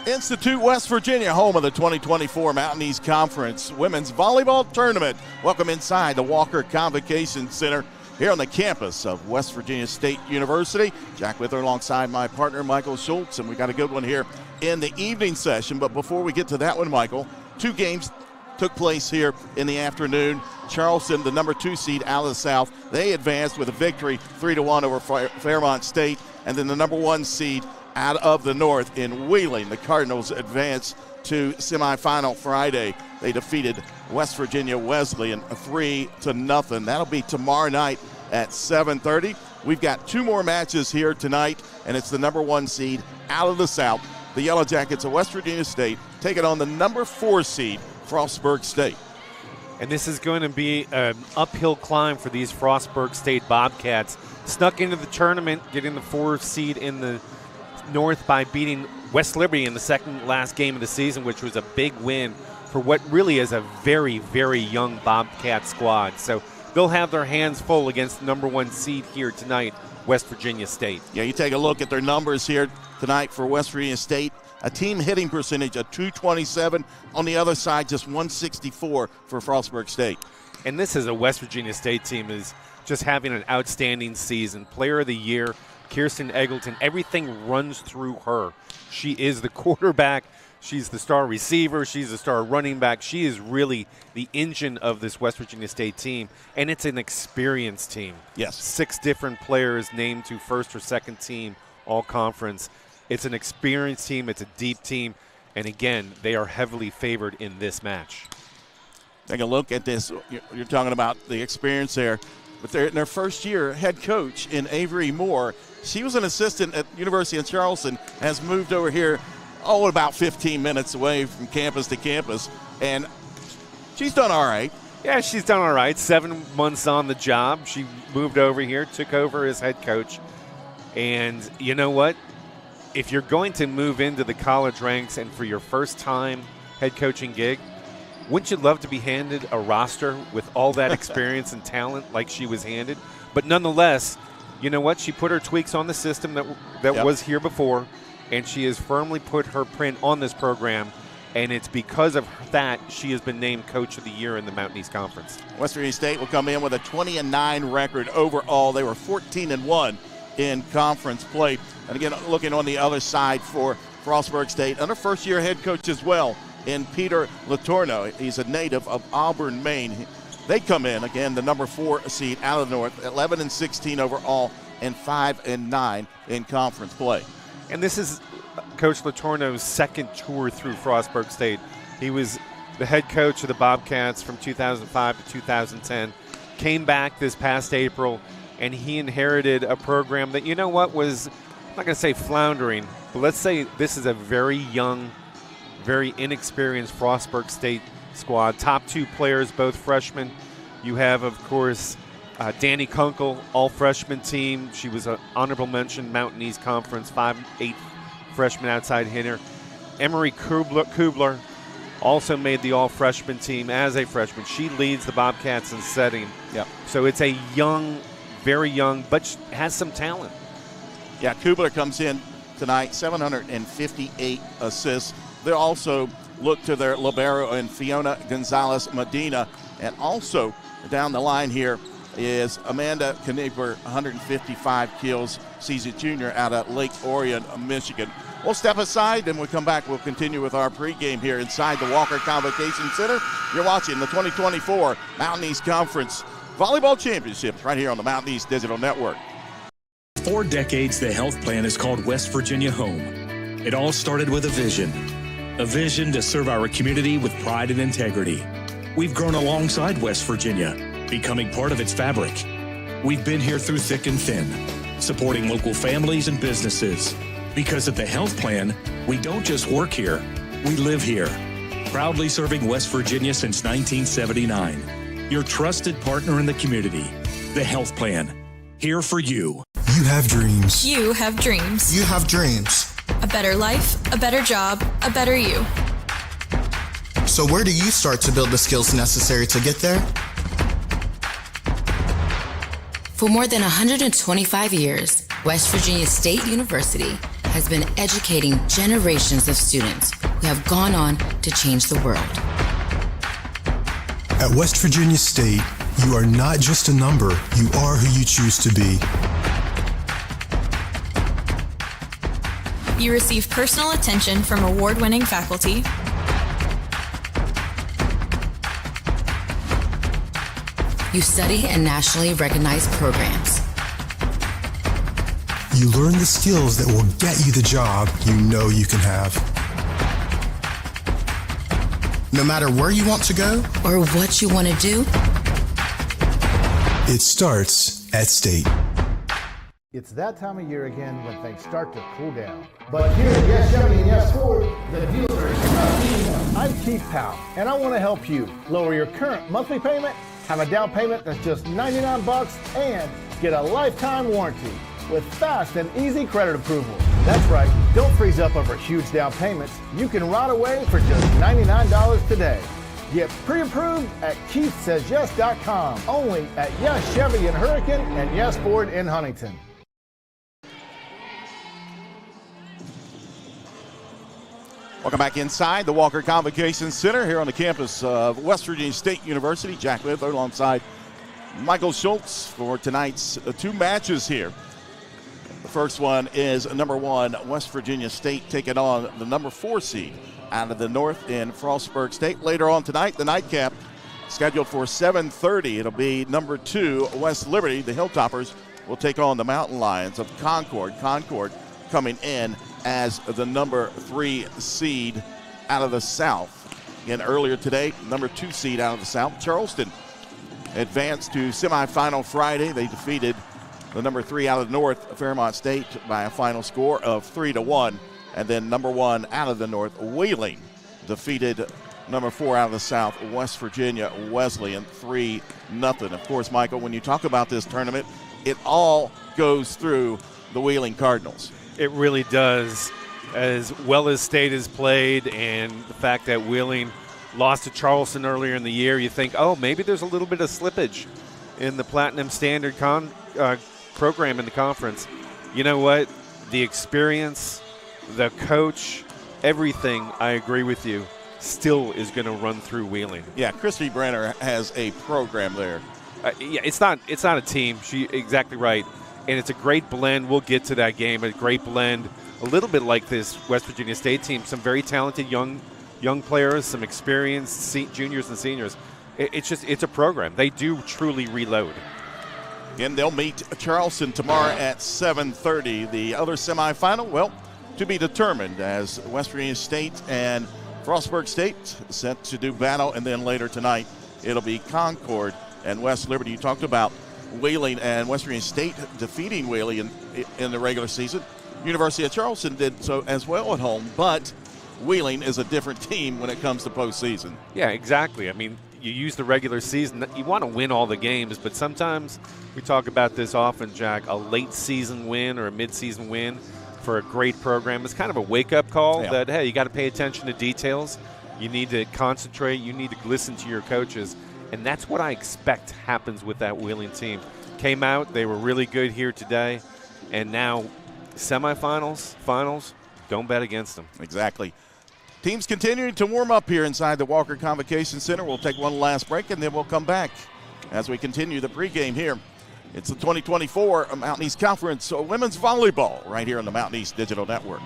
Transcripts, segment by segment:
Institute, West Virginia, home of the 2024 Mountain East Conference Women's Volleyball Tournament. Welcome inside the Walker Convocation Center here on the campus of West Virginia State University. Jack with her alongside my partner, Michael Schultz, and we got a good one here in the evening session. But before we get to that one, Michael, two games took place here in the afternoon. Charleston, the number 2 seed out of the South, they advanced with a victory 3-1 over Fairmont State. And then the number 1 seed out of the North in Wheeling, the Cardinals advanced to semifinal Friday. They defeated West Virginia Wesleyan 3-0. That'll be tomorrow night at 7:30. We've got 2 more matches here tonight, and it's the number 1 seed out of the South, the Yellowjackets of West Virginia State, taking on the number 4 seed, Frostburg State. And this is going to be an uphill climb for these Frostburg State Bobcats. Snuck into the tournament, getting the 4th seed in the North by beating West Liberty in the second last game of the season, which was a big win for what really is a very, very young Bobcat squad. So they'll have their hands full against the number 1 seed here tonight, West Virginia State. Yeah, you take a look at their numbers here tonight for West Virginia State. A team hitting percentage of .227. On the other side, just .164 for Frostburg State. And this is a West Virginia State team is just having an outstanding season. Player of the Year, Kirsten Eggleton, everything runs through her. She is the quarterback. She's the star receiver. She's the star running back. She is really the engine of this West Virginia State team, and it's an experienced team. Yes. 6 different players named to first or second team all-conference. It's an experienced team. It's a deep team, and again, they are heavily favored in this match. Take a look at this. You're talking about the experience there. But they're in their first year, head coach in Avery Moore. She was an assistant at University of Charleston, has moved over here, about 15 minutes away from campus to campus, and she's done all right. Yeah, she's done all right. 7 months on the job. She moved over here, took over as head coach, and you know what? If you're going to move into the college ranks and for your first time head coaching gig, wouldn't you love to be handed a roster with all that experience and talent like she was handed? But nonetheless, you know what? She put her tweaks on the system that was here before, and she has firmly put her print on this program, and it's because of that she has been named Coach of the Year in the Mountain East Conference. West Virginia State will come in with a 20-9 record overall. They were 14-1 in conference play. And again, looking on the other side for Frostburg State, under first-year head coach as well, in Peter Latorno. He's a native of Auburn, Maine. They come in, again, the number 4 seed out of the North, 11-16 overall and 5-9 in conference play. And this is Coach Latorno's second tour through Frostburg State. He was the head coach of the Bobcats from 2005 to 2010, came back this past April, and he inherited a program that, you know what, was, I'm not going to say floundering, but let's say this is a very young, very inexperienced Frostburg State squad. Top 2 players, both freshmen. You have, of course, Danny Kunkel, all-freshman team. She was an honorable mention, Mountain East Conference, 5'8" freshman outside hitter. Emery Kubler also made the all-freshman team as a freshman. She leads the Bobcats in setting. Yep. So it's a young, very young, but has some talent. Yeah, Kubler comes in tonight, 758 assists. They also look to their libero and Fiona Gonzalez Medina. And also down the line here is Amanda Knieper, 155 kills. She's a junior out of Lake Orion, Michigan. We'll step aside, and when we come back, we'll continue with our pregame here inside the Walker Convocation Center. You're watching the 2024 Mountain East Conference Volleyball Championships right here on the Mountain East Digital Network. 4 decades, the health plan has called West Virginia home. It all started with a vision to serve our community with pride and integrity. We've grown alongside West Virginia, becoming part of its fabric. We've been here through thick and thin, supporting local families and businesses. Because at the health plan, we don't just work here, we live here. Proudly serving West Virginia since 1979. Your trusted partner in the community. The health plan. Here for you. You have dreams. You have dreams. You have dreams. A better life, a better job, a better you. So where do you start to build the skills necessary to get there? For more than 125 years, West Virginia State University has been educating generations of students who have gone on to change the world. At West Virginia State, you are not just a number, you are who you choose to be. You receive personal attention from award-winning faculty. You study in nationally recognized programs. You learn the skills that will get you the job you know you can have. No matter where you want to go or what you want to do, it starts at State. It's that time of year again when things start to cool down. But here at Yes Chevy and Yes Ford, the dealers are not heating up. I'm Keith Powell, and I want to help you lower your current monthly payment, have a down payment that's just $99, and get a lifetime warranty with fast and easy credit approval. That's right, don't freeze up over huge down payments. You can ride away for just $99 today. Get pre-approved at KeithSaysYes.com, only at Yes Chevy in Hurricane and Yes Ford in Huntington. Welcome back inside the Walker Convocation Center here on the campus of West Virginia State University. Jack Littler alongside Michael Schultz for tonight's two matches here. The first one is number 1 West Virginia State taking on the number 4 seed out of the north in Frostburg State. Later on tonight, the nightcap scheduled for 7:30. It'll be number 2 West Liberty. The Hilltoppers will take on the Mountain Lions of Concord. Concord coming in as the number 3 seed out of the south. Again, earlier today, number 2 seed out of the south, Charleston, advanced to semifinal Friday. They defeated the number 3 out of the north, Fairmont State, by a final score of 3-1. And then number 1 out of the north, Wheeling, defeated number 4 out of the south, West Virginia Wesleyan, 3-0. Of course, Michael, when you talk about this tournament, it all goes through the Wheeling Cardinals. It really does. As well as State has played, and the fact that Wheeling lost to Charleston earlier in the year, you think, oh, maybe there's a little bit of slippage in the Platinum Standard program in the conference. You know what? The experience, the coach, everything, I agree with you, still is going to run through Wheeling. Yeah, Christy Brenner has a program there. Yeah, it's not a team. She exactly right. And it's a great blend. We'll get to that game. A great blend, a little bit like this West Virginia State team. Some very talented young players, some experienced juniors and seniors. It's a program. They do truly reload. Again, they'll meet Charleston tomorrow at 7:30. The other semifinal, well, to be determined, as West Virginia State and Frostburg State set to do battle. And then later tonight, it'll be Concord and West Liberty. You talked about Wheeling and West Virginia State defeating Wheeling in the regular season. University of Charleston did so as well at home, but Wheeling is a different team when it comes to postseason. Yeah, exactly. I mean, you use the regular season. You want to win all the games, but sometimes we talk about this often, Jack, a late season win or a mid-season win for a great program is kind of a wake-up call that, hey, you got to pay attention to details. You need to concentrate. You need to listen to your coaches. And that's what I expect happens with that Wheeling team. Came out, they were really good here today, and now semifinals, finals, don't bet against them. Exactly. Teams continuing to warm up here inside the Walker Convocation Center. We'll take one last break, and then we'll come back as we continue the pregame here. It's the 2024 Mountain East Conference Women's Volleyball right here on the Mountain East Digital Network.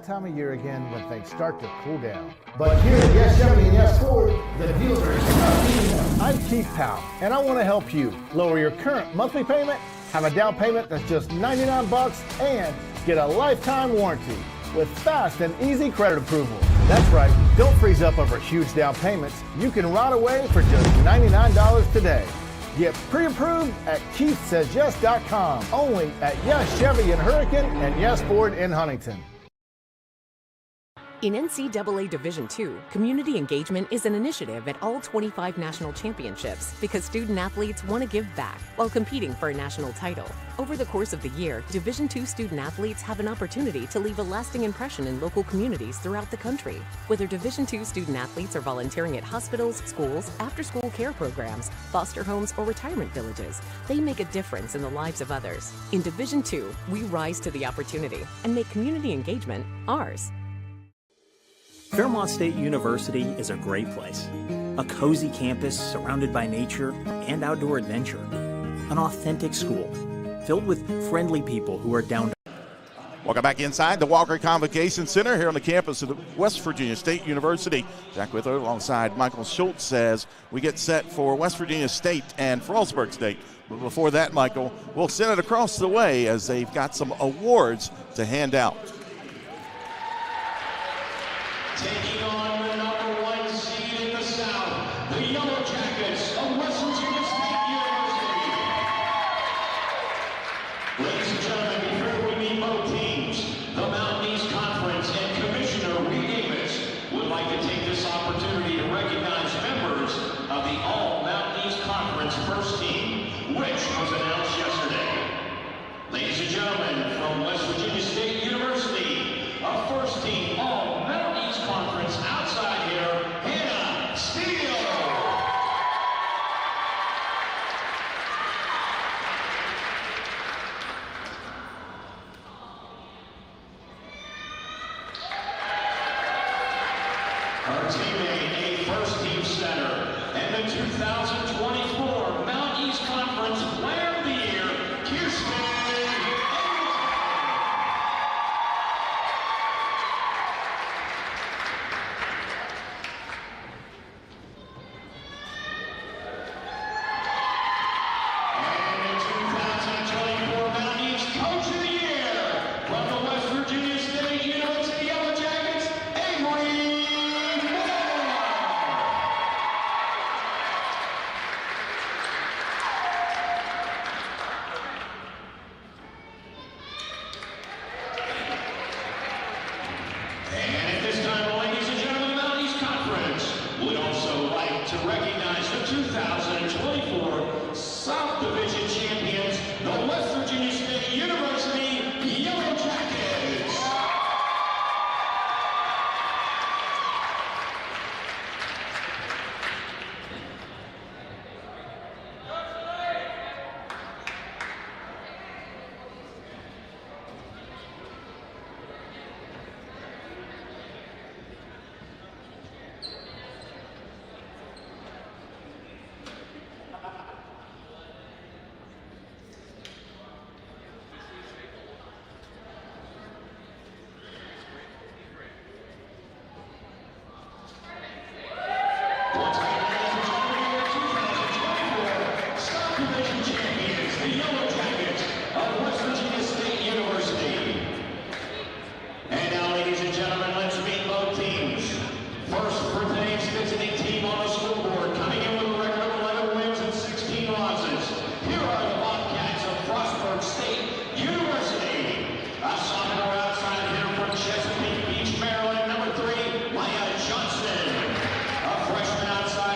Time of year again when things start to cool down. But here at Yes Chevy and Yes Ford, the dealers are not heating up. I'm Keith Powell, and I want to help you lower your current monthly payment, have a down payment that's just $99, and get a lifetime warranty with fast and easy credit approval. That's right, don't freeze up over huge down payments. You can ride away for just $99 today. Get pre-approved at KeithSaysYes.com, only at Yes Chevy in Hurricane and Yes Ford in Huntington. In NCAA Division II, community engagement is an initiative at all 25 national championships because student athletes want to give back while competing for a national title. Over the course of the year, Division II student athletes have an opportunity to leave a lasting impression in local communities throughout the country. Whether Division II student athletes are volunteering at hospitals, schools, after-school care programs, foster homes, or retirement villages, they make a difference in the lives of others. In Division II, we rise to the opportunity and make community engagement ours. Fairmont State University is a great place. A cozy campus surrounded by nature and outdoor adventure. An authentic school filled with friendly people who are down to. Welcome back inside the Walker Convocation Center here on the campus of the West Virginia State University. Jack Withler alongside Michael Schultz says we get set for West Virginia State and Frostburg State. But before that, Michael, we'll send it across the way as they've got some awards to hand out. Taking on the number 1 seed in the South, the Yellowjackets of West Virginia State University. Ladies and gentlemen, before we meet both teams, the Mountain East Conference and Commissioner Reed Davis would like to take this opportunity to recognize members of the All-Mountain East Conference first team, which was announced yesterday. Ladies and gentlemen, from West Virginia State University, a first team All-Mountain East Conference outside here, Hannah Steele. Her teammate, a first team center, and the 2024 Mountain East Conference Player of the Year, Kirsten. Outside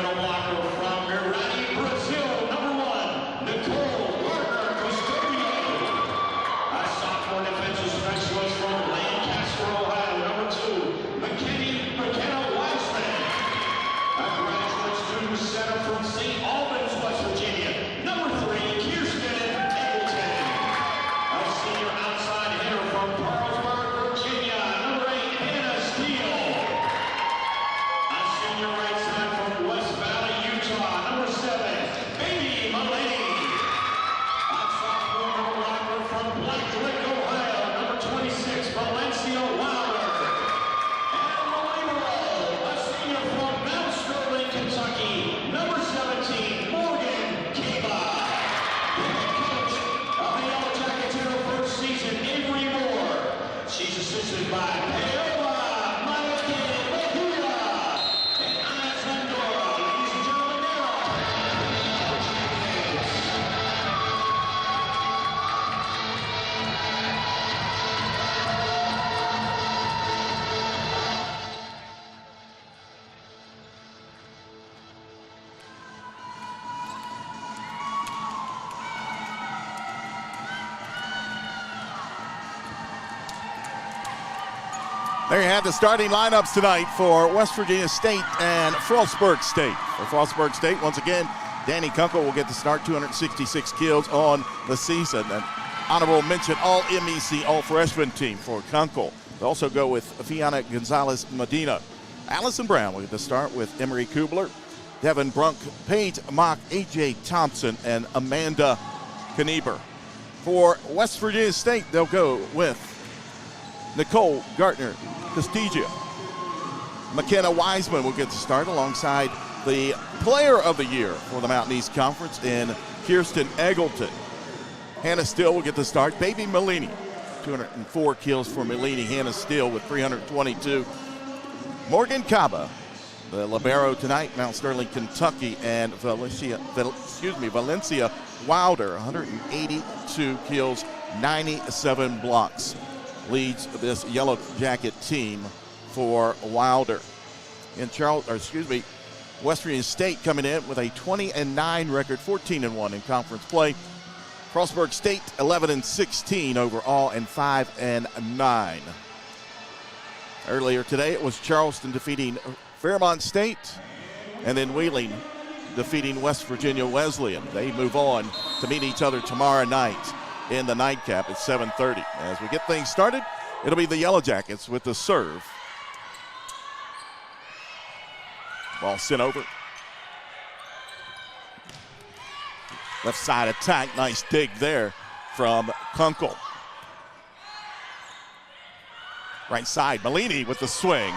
middle blocker from Mirani, Brazil, number 1, Nicole Gardner-Custodio. A sophomore defensive specialist from Lancaster, Ohio, number 2, McKenna Wiseman. A graduate student center from St. Albans, West Virginia, number 3, Kirsten Eggleton. A senior outside hitter from Carlsbad, Virginia, number 8, Hannah Steele. A senior right side from West Valley, Utah, number 7, Baby Mulaney. A sophomore middle blocker from Black Lick, Ohio, number 26, Valencia Wilder. And the libero, a senior from Mount Sterling, Kentucky, number 17, Morgan Kiba. The head coach of the Yellow Jackets in her first season, Avery Moore. She's assisted by Paola Mayakin-Bahia and Ana Sandora. Ladies and gentlemen, now, Yellow Jackets. There you have the starting lineups tonight for West Virginia State and Frostburg State. For Frostburg State, once again, Danny Kunkel will get the start, 266 kills on the season. An honorable mention, all MEC, all freshman team for Kunkel. They also go with Fiona Gonzalez Medina. Allison Brown will get the start with Emery Kubler, Devin Brunk, Paige Mock, AJ Thompson, and Amanda Knieper. For West Virginia State, they'll go with Nicole Gardner-Custodio. McKenna Wiseman will get the start alongside the player of the year for the Mountain East Conference in Kirsten Eggleton. Hannah Steele will get the start. Baby Mulaney, 204 kills for Mulaney. Hannah Steele with 322. Morgan Kaba, the libero tonight, Mount Sterling, Kentucky, and Valencia Wilder, 182 kills, 97 blocks. Leads this Yellow Jacket team for Wilder. West Virginia State coming in with a 20-9 record, 14-1 in conference play. Frostburg State 11-16 overall and 5-9. Earlier today it was Charleston defeating Fairmont State, and then Wheeling defeating West Virginia Wesleyan. They move on to meet each other tomorrow night in the nightcap at 7:30. As we get things started, it'll be the Yellow Jackets with the serve. Ball sent over. Left side attack, nice dig there from Kunkel. Right side, Mulaney with the swing.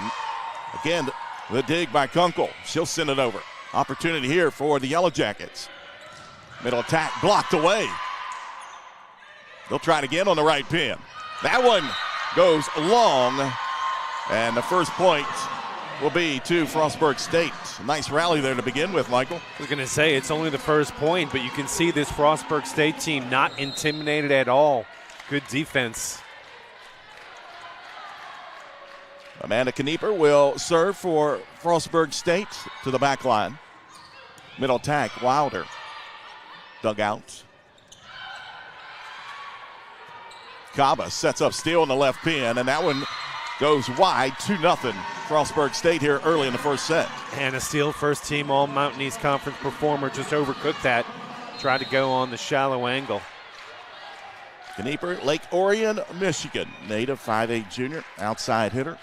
Again, the dig by Kunkel. She'll send it over. Opportunity here for the Yellow Jackets. Middle attack blocked away. They'll try it again on the right pin. That one goes long, and the first point will be to Frostburg State. Nice rally there to begin with, Michael. I was going to say, it's only the first point, but you can see this Frostburg State team not intimidated at all. Good defense. Amanda Knieper will serve for Frostburg State to the back line. Middle attack, Wilder. Dug out. Kaba sets up Steele on the left pin, and that one goes wide, 2-0. Frostburg State here early in the first set. Hannah Steele, first team All Mountain East Conference performer, just overcooked that. Tried to go on the shallow angle. Knieper, Lake Orion, Michigan. Native, 5'8" junior, outside hitter.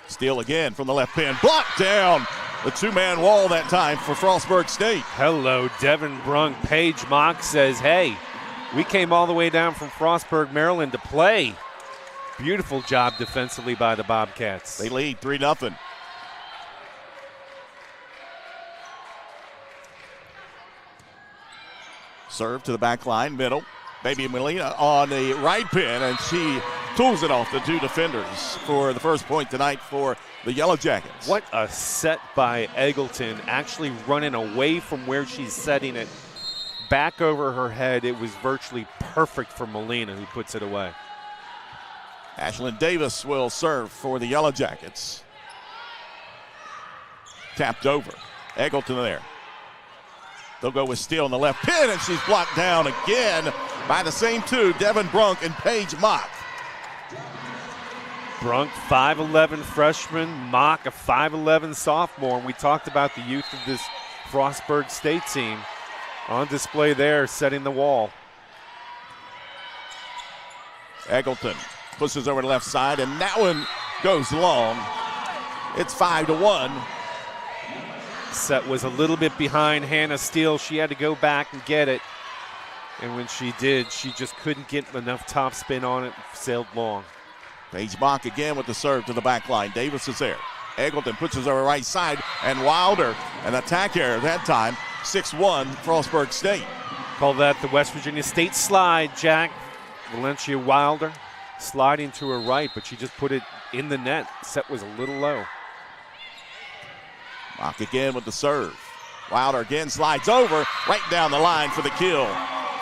Steele again from the left pin. Blocked down. The two-man wall that time for Frostburg State. Hello, Devin Brunk. Paige Mock says, hey, we came all the way down from Frostburg, Maryland to play. Beautiful job defensively by the Bobcats. They lead 3-0. Serve to the back line, middle. Baby Molina on the right pin, and she tools it off the two defenders for the first point tonight for the Yellow Jackets. What a set by Eggleton, actually running away from where she's setting it. Back over her head, it was virtually perfect for Molina, who puts it away. Ashlyn Davis will serve for the Yellow Jackets. tapped over. Eggleton there. They'll go with Steele in the left pin, and she's blocked down again by the same two, Devin Brunk and Paige Mock. Brunk, 5'11 freshman, Mock, a 5'11 sophomore. And we talked about the youth of this Frostburg State team on display there, setting the wall. Eggleton pushes over the left side, and that one goes long. It's 5-1. Set was a little bit behind Hannah Steele. She had to go back and get it. And when she did, she just couldn't get enough top spin on it, sailed long. Paige Mock again with the serve to the back line. Davis is there. Eggleton pushes over right side, and Wilder, an attack error that time. 6-1, Frostburg State. Call that the West Virginia State slide, Jack. Valencia Wilder sliding to her right, but she just put it in the net. Set was a little low. Mock again with the serve. Wilder again slides over, right down the line for the kill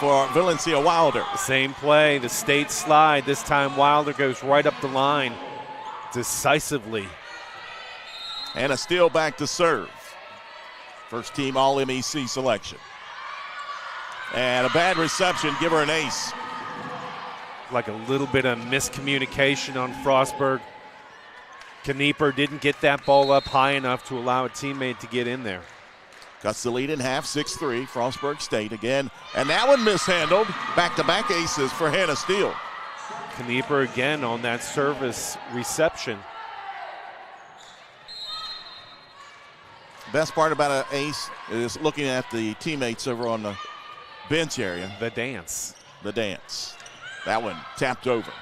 for Valencia Wilder. The same play, the State slide. This time Wilder goes right up the line decisively. And a steal back to serve. First team All-MEC selection. And a bad reception, give her an ace. Like a little bit of miscommunication on Frostburg. Knieper didn't get that ball up high enough to allow a teammate to get in there. Cuts the lead in half, 6-3, Frostburg State again. And that one mishandled. Back-to-back aces for Hannah Steele. Knieper again on that service reception. Best part about an ace is looking at the teammates over on the bench area. The dance. The dance. That one tapped over.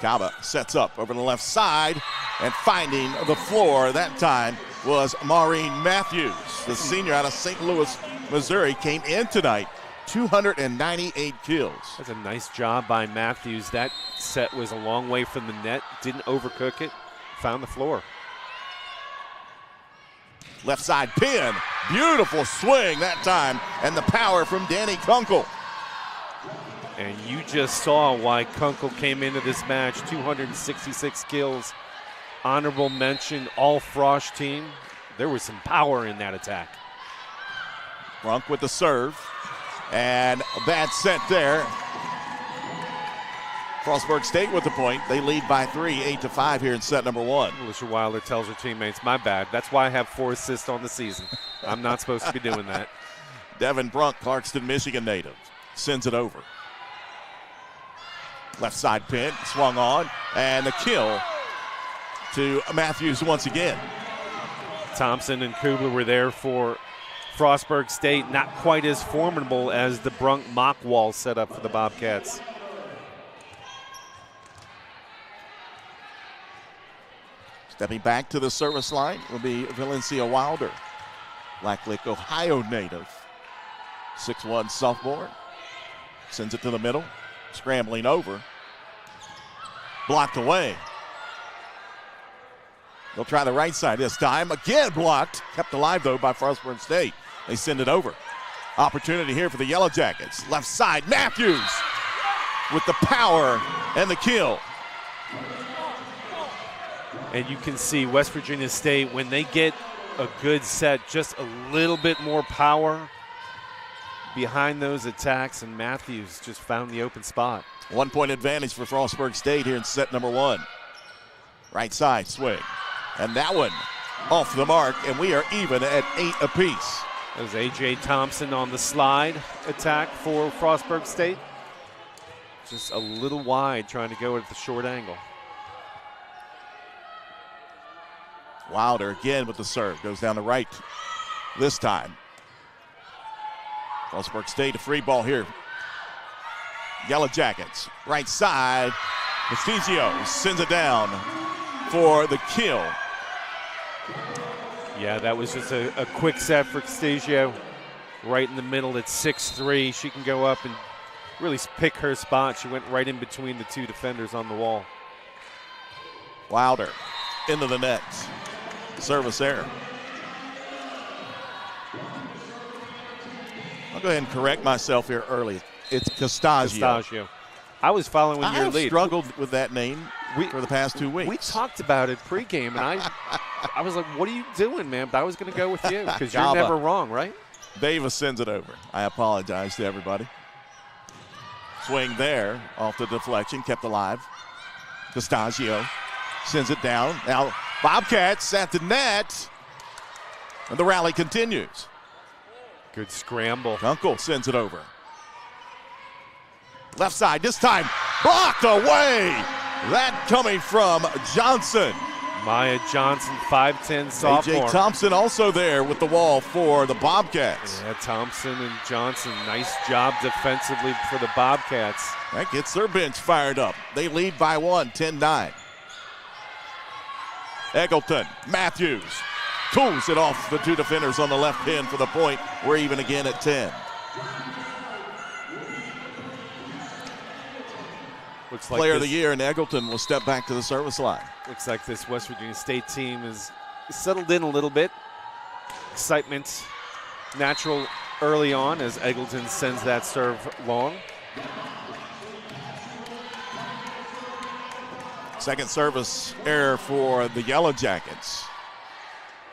Kaba sets up over the left side, and finding the floor that time was Maureen Matthews. The senior out of St. Louis, Missouri, came in tonight, 298 kills. That's a nice job by Matthews. That set was a long way from the net, didn't overcook it, found the floor. Left side pin, beautiful swing that time, and the power from Danny Kunkel. And you just saw why Kunkel came into this match, 266 kills. Honorable mention, all Frosh team. There was some power in that attack. Brunk with the serve, and a bad set there. Frostburg State with the point. They lead by 3, 8-5 here in set number 1. Alicia Wilder tells her teammates, my bad. That's why I have 4 assists on the season. I'm not supposed to be doing that. Devin Brunk, Clarkston, Michigan native, sends it over. Left side pin, swung on, and the kill to Matthews once again. Thompson and Kubler were there for Frostburg State. Not quite as formidable as the Brunk mock wall set up for the Bobcats. Stepping back to the service line will be Valencia Wilder, Black Lick, Ohio native. 6'1" sophomore. Sends it to the middle. Scrambling over. Blocked away. They'll try the right side this time. Again blocked. Kept alive, though, by Frostburg State. They send it over. Opportunity here for the Yellowjackets. Left side, Matthews with the power and the kill. And you can see West Virginia State, when they get a good set, just a little bit more power behind those attacks, and Matthews just found the open spot. 1 point advantage for Frostburg State here in set number 1. Right side swing. And that one off the mark, and we are even at 8 apiece. That was A.J. Thompson on the slide attack for Frostburg State. Just a little wide, trying to go at the short angle. Wilder again with the serve. Goes down the right this time. Frostburg State, a free ball here. Yellowjackets, right side. Prestigio sends it down for the kill. Yeah, that was just a quick set for Prestigio. Right in the middle at 6'3". She can go up and really pick her spot. She went right in between the two defenders on the wall. Wilder into the net. Service error. I'll go ahead and correct myself here early. It's Castagio. I was following your I've lead. struggled with that name for the past 2 weeks. We talked about it pregame, and I was like, what are you doing, man? But I was going to go with you because you're Kaba. never wrong, right? Davis sends it over. I apologize to everybody. Swing there off the deflection, kept alive. Castasio sends it down. Now Bobcats at the net. And the rally continues. Good scramble. Kunkel sends it over. Left side, this time blocked away. That coming from Johnson. Maya Johnson, 5'10" sophomore. A.J. Thompson also there with the wall for the Bobcats. Yeah, Thompson and Johnson, nice job defensively for the Bobcats. That gets their bench fired up. They lead by one, 10-9. Eggleton, Matthews, tools it off the two defenders on the left pin for the point. We're even again at 10. Looks like Player of the year in Eggleton will step back to the service line. Looks like this West Virginia State team is settled in a little bit. Excitement natural early on as Eggleton sends that serve long. Second service error for the Yellowjackets.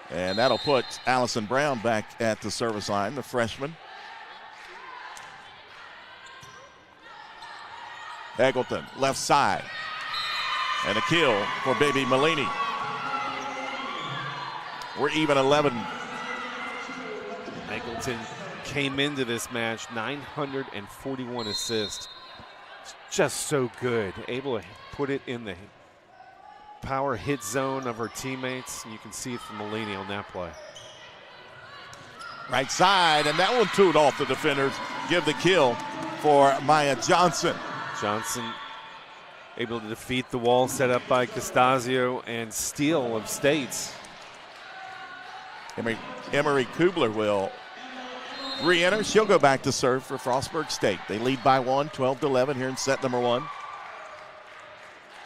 And that'll put Allison Brown back at the service line, the freshman. Eggleton, left side. And a kill for Baby Malini. We're even 11. Eggleton came into this match 941 assists. Just so good. Able to put it in the power hit zone of her teammates. And you can see it from Malini on that play. Right side, and that one toed off the defenders. Give the kill for Maya Johnson. Johnson able to defeat the wall set up by Castasio and steal of States. Emery Kubler will re-enter. She'll go back to serve for Frostburg State. They lead by one, 12-11 here in set number one.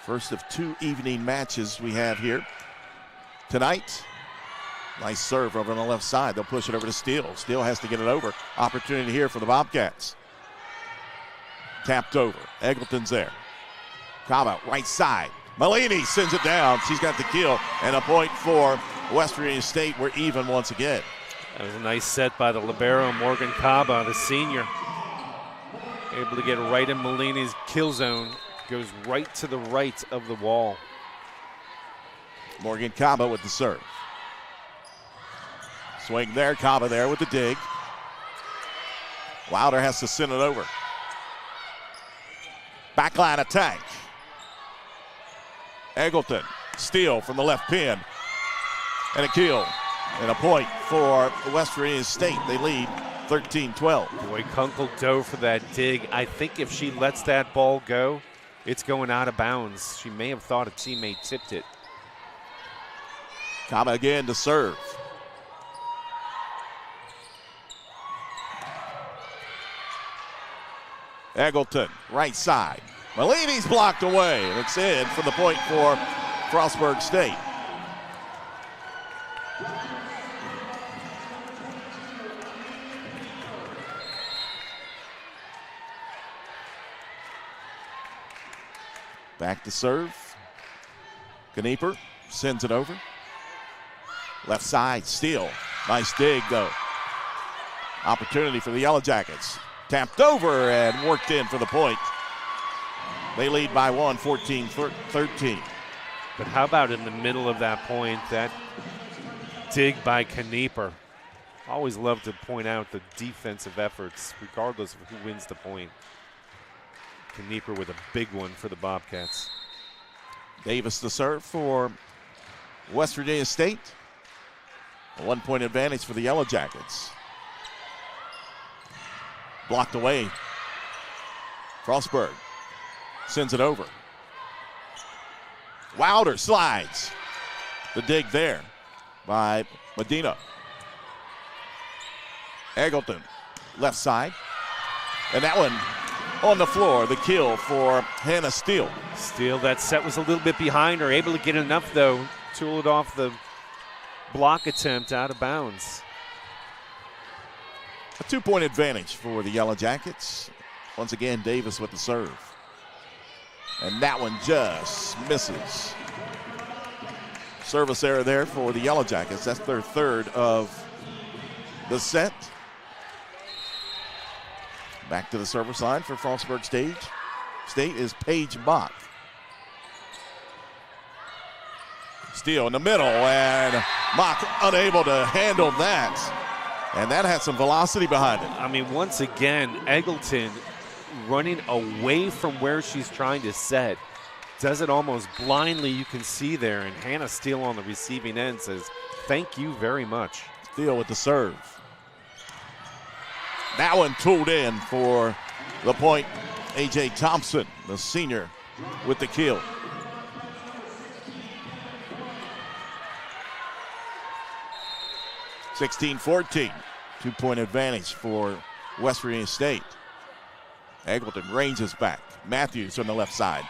First of two evening matches we have here tonight. Nice serve over on the left side. They'll push it over to Steele. Steele has to get it over. Opportunity here for the Bobcats. Tapped over. Eggleton's there. Kaba, right side. Malini sends it down. She's got the kill. And a point for West Virginia State. We're even once again. That was a nice set by the libero, Morgan Kaba, the senior. Able to get right in Malini's kill zone. Goes right to the right of the wall. Morgan Kaba with the serve. Swing there. Kaba there with the dig. Wilder has to send it over. Backline attack. Eggleton, steal from the left pin. And a kill. And a point for West Virginia State. They lead 13-12. Boy, Kunkel dove for that dig. I think if she lets that ball go, it's going out of bounds. She may have thought a teammate tipped it. Kama again to serve. Eggleton, right side. Malini's blocked away, and it's in from the point for Frostburg State. Back to serve. Knieper sends it over. Left side, Steele. Nice dig, though. Opportunity for the Yellowjackets. Tapped over and worked in for the point. They lead by one, 14-13. But how about in the middle of that point, that dig by Knieper? Always love to point out the defensive efforts, regardless of who wins the point. Knieper with a big one for the Bobcats. Davis to serve for West Virginia State. A 1 point advantage for the Yellowjackets. Blocked away. Frostburg sends it over. Wilder slides. The dig there by Medina. Eggleton, left side. And that one on the floor, the kill for Hannah Steele. Steele, that set was a little bit behind her, able to get enough though, tool it off the block attempt out of bounds. A 2 point advantage for the Yellowjackets. Once again, Davis with the serve. And that one just misses. Service error there for the Yellowjackets. That's their third of the set. Back to the service line for Frostburg State is Paige Bach. Steal in the middle, and Bach unable to handle that. And that had some velocity behind it. I mean, once again, Eggleton running away from where she's trying to set. Does it almost blindly, you can see there. And Hannah Steele on the receiving end says, thank you very much. Steele with the serve. That one tooled in for the point. A.J. Thompson, the senior, with the kill. (16-14), 2-point advantage for West Virginia State. Eggleton ranges back. Matthews on the left side.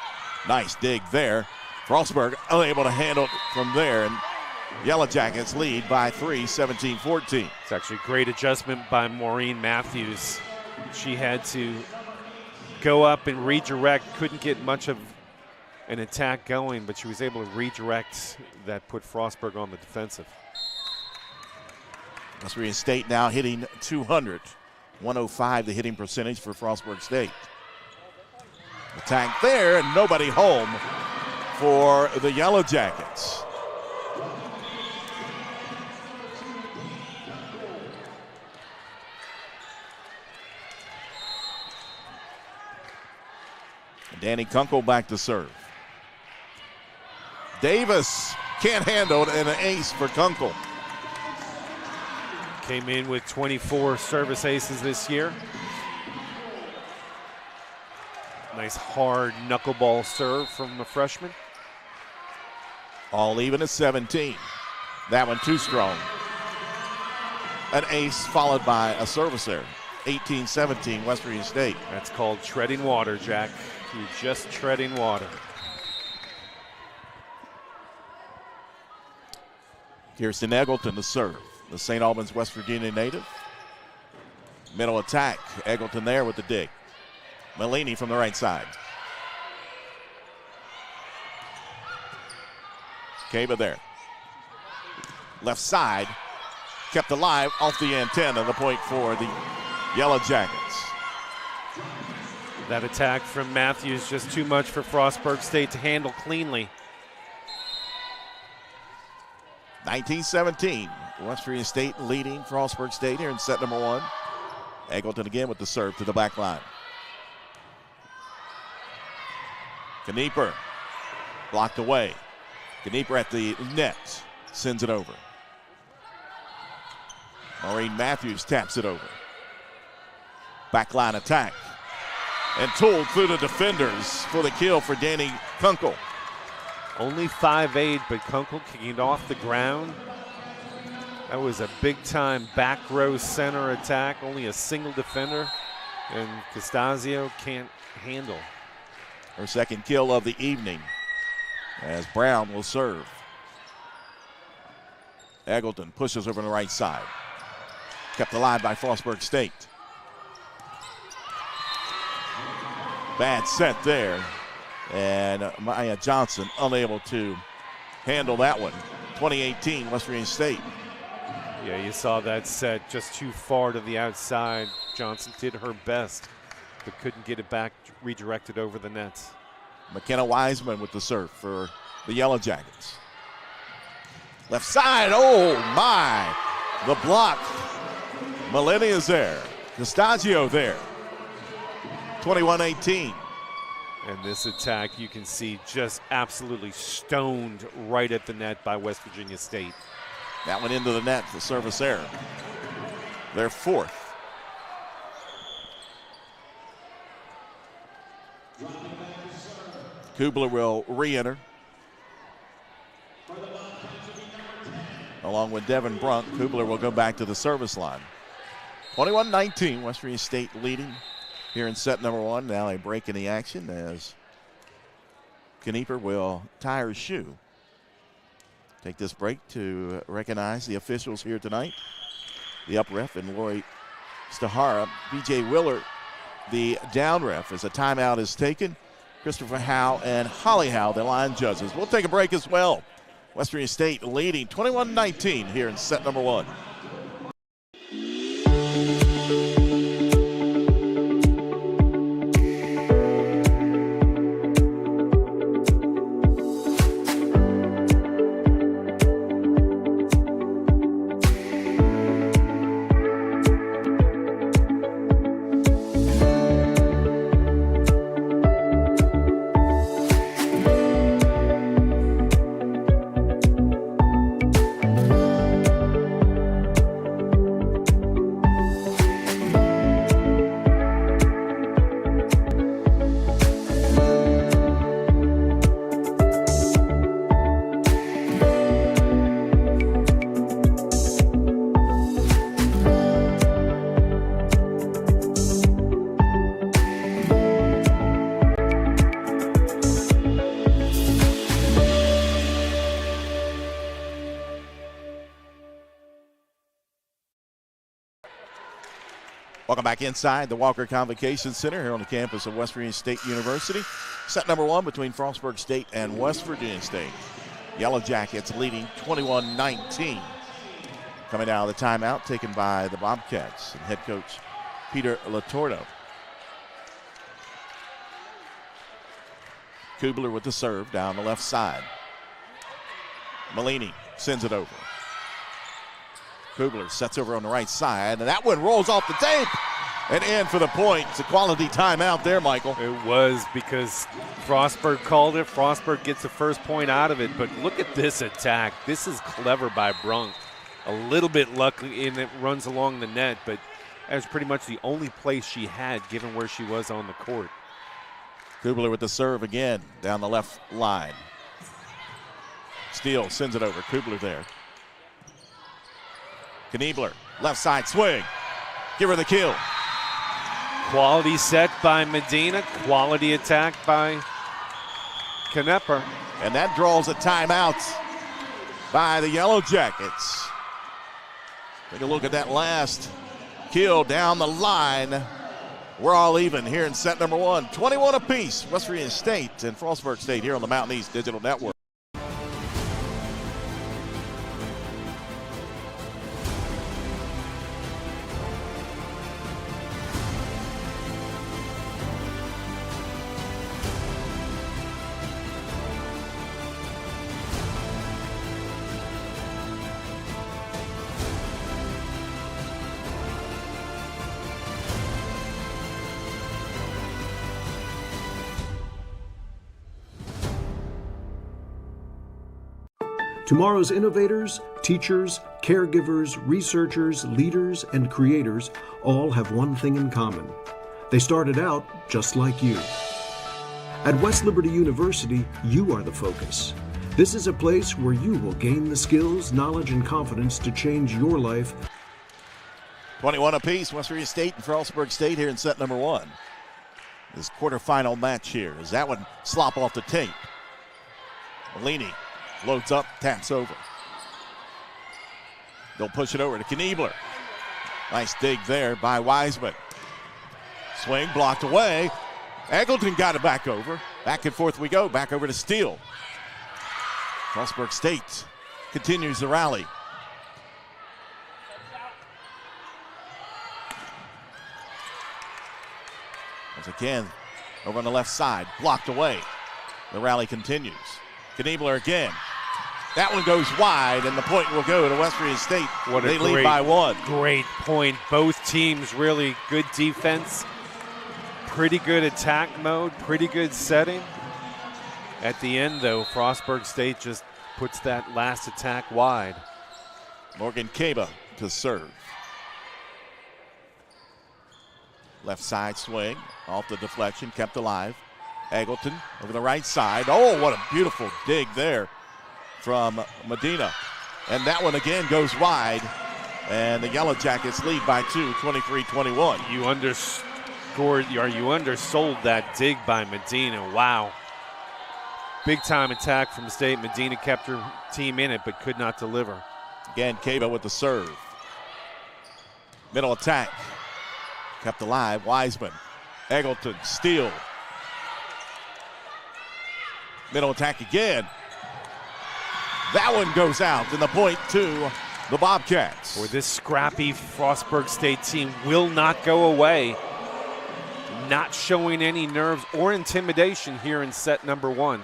Nice dig there. Frostburg unable to handle it from there, and Yellowjackets lead by 3, 17-14. It's actually a great adjustment by Maureen Matthews. She had to go up and redirect, couldn't get much of an attack going, but she was able to redirect that, put Frostburg on the defensive. West Virginia State now hitting 200. 105 the hitting percentage for Frostburg State. Attack there, and nobody home for the Yellowjackets. Danny Kunkel back to serve. Davis can't handle it, and an ace for Kunkel. Came in with 24 service aces this year. Nice hard knuckleball serve from the freshman. All even at 17. That one too strong. An ace followed by a service error. 18-17 West Virginia State. That's called treading water, Jack. You're just treading water. Kirsten Eggleton to serve. The St. Albans, West Virginia native. Middle attack. Eggleton there with the dig. Malini from the right side. Caba there. Left side. Kept alive off the antenna. The point for the Yellowjackets. That attack from Matthews just too much for Frostburg State to handle cleanly. 19-17. West Virginia State leading Frostburg State here in set number 1. Eggleton again with the serve to the back line. Knieper blocked away. Knieper at the net, sends it over. Maureen Matthews taps it over. Backline attack. And tooled through the defenders for the kill for Danny Kunkel. Only 5'8", but Kunkel kicking it off the ground. That was a big-time back row center attack. Only a single defender, and Castasio can't handle. Her second kill of the evening as Brown will serve. Eggleton pushes over to the right side. Kept alive by Frostburg State. Bad set there. And Maya Johnson unable to handle that one. 2018 West Virginia State. Yeah, you saw that set just too far to the outside. Johnson did her best, but couldn't get it back redirected over the nets. McKenna Wiseman with the serve for the Yellowjackets. Left side, oh my. The block. Malini is there. Castasio there. 21-18. And this attack, you can see, just absolutely stoned right at the net by West Virginia State. That one into the net for service error. Their fourth. Kubler will re-enter. Along with Devin Brunk, Kubler will go back to the service line. 21-19, West Virginia State leading here in set number 1. Now a break in the action as Knieper will tie her shoe. Take this break to recognize the officials here tonight. The up ref and Lori Stahara. B.J. Willard, the down ref, as a timeout is taken. Christopher Howe and Holly Howe, the line judges. We'll take a break as well. West Virginia State leading 21-19 here in set number 1. Welcome back inside the Walker Convocation Center here on the campus of West Virginia State University. Set number 1 between Frostburg State and West Virginia State. Yellowjackets leading 21-19. Coming out of the timeout taken by the Bobcats and head coach Peter Latorno. Kubler with the serve down the left side. Malini sends it over. Kubler sets over on the right side, and that one rolls off the tape and in for the point. It's a quality timeout there, Michael. It was, because Frostburg called it. Frostburg gets the first point out of it, but look at this attack. This is clever by Brunk. A little bit lucky in it runs along the net, but that was pretty much the only place she had given where she was on the court. Kubler with the serve again down the left line. Steele sends it over. Kubler there. Kniebler, left side swing. Give her the kill. Quality set by Medina. Quality attack by Knepper. And that draws a timeout by the Yellowjackets. Take a look at that last kill down the line. We're all even here in set number 1. 21 apiece. West Virginia State and Frostburg State here on the Mountain East Digital Network. Tomorrow's innovators, teachers, caregivers, researchers, leaders, and creators all have one thing in common. They started out just like you. At West Liberty University, you are the focus. This is a place where you will gain the skills, knowledge, and confidence to change your life. 21 apiece, West Virginia State and Frostburg State here in set number 1. This quarterfinal match here. Is that one slop off the tape? Malini loads up, taps over. They'll push it over to Kniebler. Nice dig there by Wiseman. Swing blocked away. Eggleton got it back over. Back and forth we go. Back over to Steele. Frostburg State continues the rally. Once again, over on the left side, blocked away. The rally continues. Kniebler again. That one goes wide, and the point will go to West Virginia State. They lead by 1. Great point. Both teams really good defense. Pretty good attack mode. Pretty good setting. At the end, though, Frostburg State just puts that last attack wide. Morgan Caba to serve. Left side swing. Off the deflection. Kept alive. Eggleton over the right side. Oh, what a beautiful dig there from Medina. And that one again goes wide. And the Yellowjackets lead by 2, 23-21. You undersold that dig by Medina. Wow. Big time attack from State. Medina kept her team in it but could not deliver. Again, Caba with the serve. Middle attack. Kept alive. Wiseman. Eggleton. Steele. Middle attack again. That one goes out, and the point to the Bobcats. Or this scrappy Frostburg State team will not go away. Not showing any nerves or intimidation here in set number one.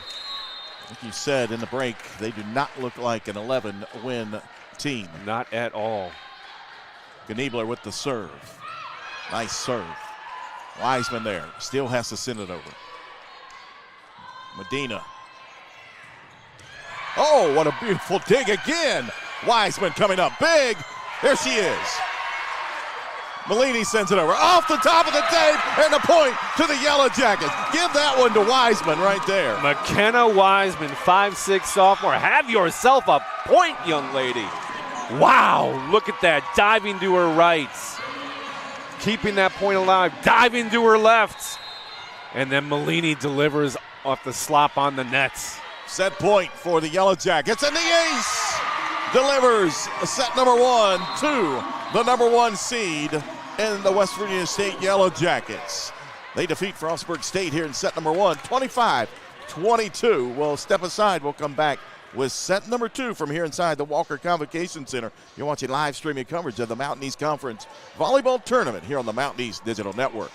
Like you said in the break, they do not look like an 11-win team. Not at all. Kniebler with the serve. Nice serve. Wiseman there. Still has to send it over. Medina. Oh, what a beautiful dig again. Wiseman coming up big. There she is. Malini sends it over. Off the top of the tape, and the point to the Yellowjackets. Give that one to Wiseman right there. McKenna Wiseman, 5'6" sophomore. Have yourself a point, young lady. Wow, look at that. Diving to her right. Keeping that point alive. Diving to her left. And then Malini delivers off the slop on the nets. Set point for the Yellowjackets, and the ace delivers set number one to the number one seed in the West Virginia State Yellowjackets. They defeat Frostburg State here in set number one, 25-22. We'll step aside. We'll come back with set number two from here inside the Walker Convocation Center. You're watching live streaming coverage of the Mountain East Conference Volleyball Tournament here on the Mountain East Digital Network.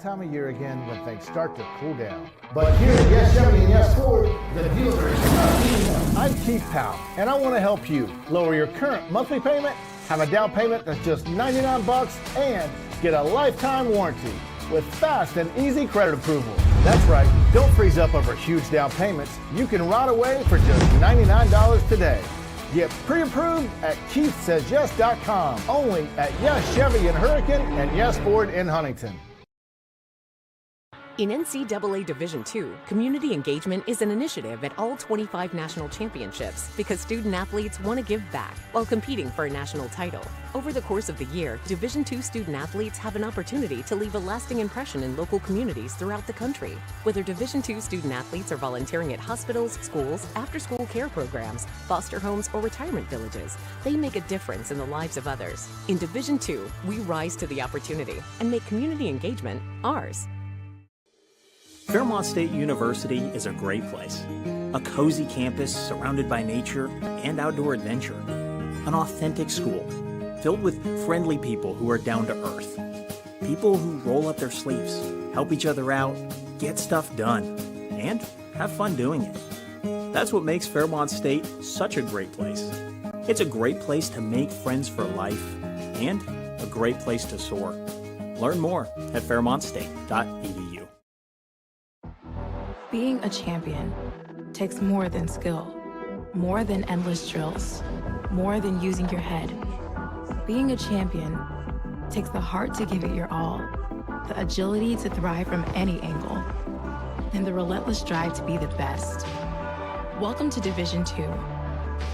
Time of year again when things start to cool down. But here at Yes Chevy and Yes Ford, the dealer is not eating them. I'm Keith Powell, and I want to help you lower your current monthly payment, have a down payment that's just $99, and get a lifetime warranty with fast and easy credit approval. That's right, don't freeze up over huge down payments. You can ride away for just $99 today. Get pre-approved at KeithSaysYes.com. Only at Yes Chevy in Hurricane and Yes Ford in Huntington. In NCAA Division II, community engagement is an initiative at all 25 national championships because student athletes want to give back while competing for a national title. Over the course of the year, Division II student athletes have an opportunity to leave a lasting impression in local communities throughout the country. Whether Division II student athletes are volunteering at hospitals, schools, after-school care programs, foster homes, or retirement villages, they make a difference in the lives of others. In Division II, we rise to the opportunity and make community engagement ours. Fairmont State University is a great place. A cozy campus surrounded by nature and outdoor adventure. An authentic school filled with friendly people who are down to earth. People who roll up their sleeves, help each other out, get stuff done, and have fun doing it. That's what makes Fairmont State such a great place. It's a great place to make friends for life and a great place to soar. Learn more at fairmontstate.edu. Being a champion takes more than skill, more than endless drills, more than using your head. Being a champion takes the heart to give it your all, the agility to thrive from any angle, and the relentless drive to be the best. Welcome to Division II,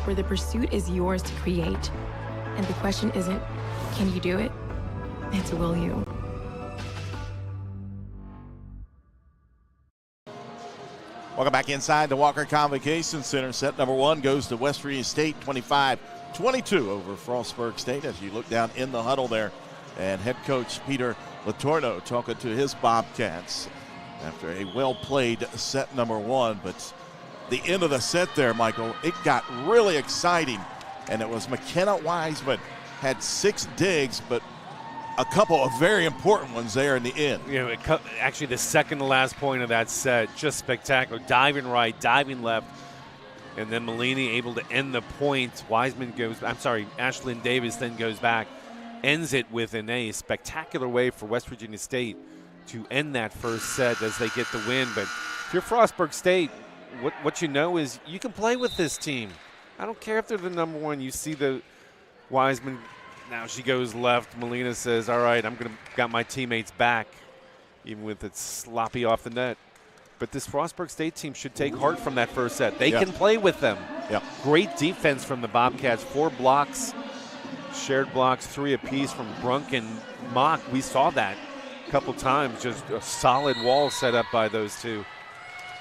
where the pursuit is yours to create, and the question isn't, can you do it? It's, will you? Welcome back inside the Walker Convocation Center. Set number one goes to West Virginia State, 25-22 over Frostburg State. As you look down in the huddle there, and head coach Peter Latorno talking to his Bobcats after a well-played set number one. But the end of the set there, Michael, it got really exciting, and it was McKenna Wiseman had 6 digs, but a couple of very important ones there in the end. You know, actually the second to last point of that set, just spectacular. Diving right, diving left, and then Malini able to end the point. Ashlyn Davis then goes back, ends it with a spectacular way for West Virginia State to end that first set as they get the win. But if you're Frostburg State, what you know is you can play with this team. I don't care if they're the number one. You see the Wiseman. Now she goes left. Melina says, all right, got my teammates back, even with it sloppy off the net. But this Frostburg State team should take heart from that first set. They can play with them. Yep. Great defense from the Bobcats. 4 blocks, shared blocks, 3 apiece from Brunk and Mock. We saw that a couple times, just a solid wall set up by those two.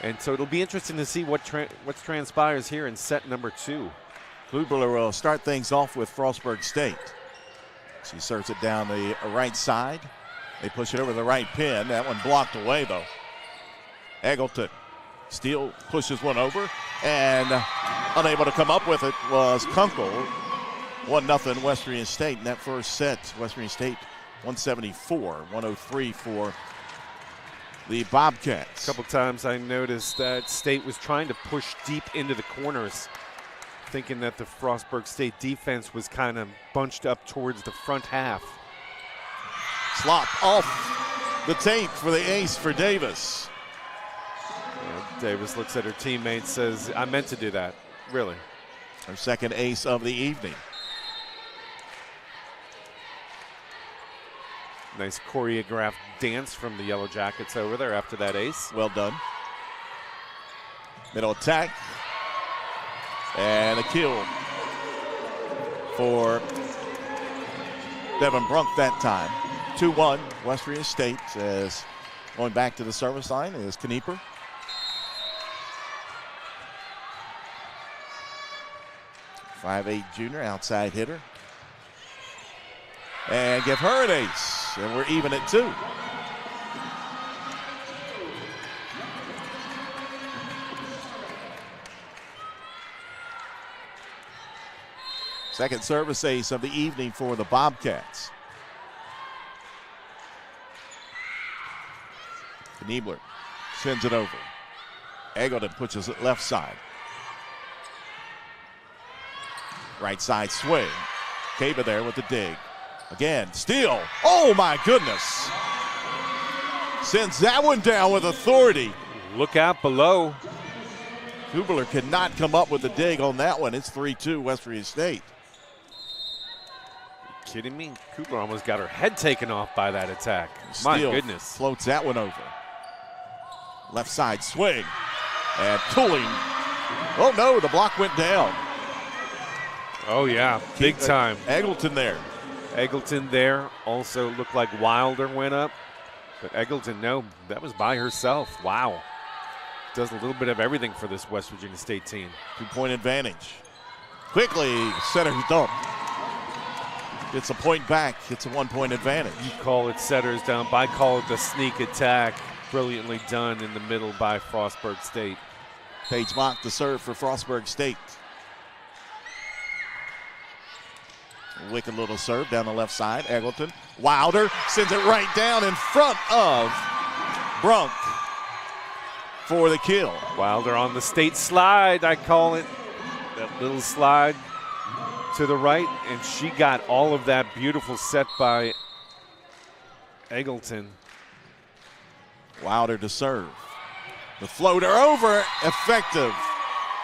And so it'll be interesting to see what transpires here in set number 2. Klubler will start things off with Frostburg State. She serves it down the right side. They push it over the right pin. That one blocked away, though. Eggleton still pushes one over, and Unable to come up with it was Kunkel. 1-0 West Virginia State in that first set. West Virginia State 174-103 for the Bobcats. A couple times I noticed that State was trying to push deep into the corners, thinking that the Frostburg State defense was kind of bunched up towards the front half. Slop off the tape for the ace for Davis. Yeah, Davis looks at her teammate, says, I meant to do that. Really? Her second ace of the evening. Nice choreographed dance from the Yellowjackets over there after that ace. Well done. Middle attack. And a kill for Devin Brunk that time. 2-1 West Virginia State, as going back to the service line is Knieper. .58 junior, outside hitter. And give her an ace, and we're even at 2. Second service ace of the evening for the Bobcats. Kniebler sends it over. Eggleton pushes it left side. Right side swing. Caba there with the dig. Again, steal. Oh my goodness. Sends that one down with authority. Look out below. Kubler cannot come up with the dig on that one. It's 3-2 West Virginia State. Kidding me? Kubler almost got her head taken off by that attack. Steele My goodness. Floats that one over. Left side swing. And Tooling. Oh no, the block went down. Oh yeah, big time. Eggleton there. Eggleton there. Also looked like Wilder went up. But Eggleton, no, that was by herself. Wow. Does a little bit of everything for this West Virginia State team. 2-point advantage. Quickly, setter's dump. Gets a point back. It's a 1-point advantage. You call it setter's dump. I call it the sneak attack. Brilliantly done in the middle by Frostburg State. Paige Mock to serve for Frostburg State. Wicked little serve down the left side. Eggleton. Wilder sends it right down in front of Brunk for the kill. Wilder on the State slide, I call it. That little slide to the right, and she got all of that beautiful set by Eggleton. Wilder to serve. The floater over, effective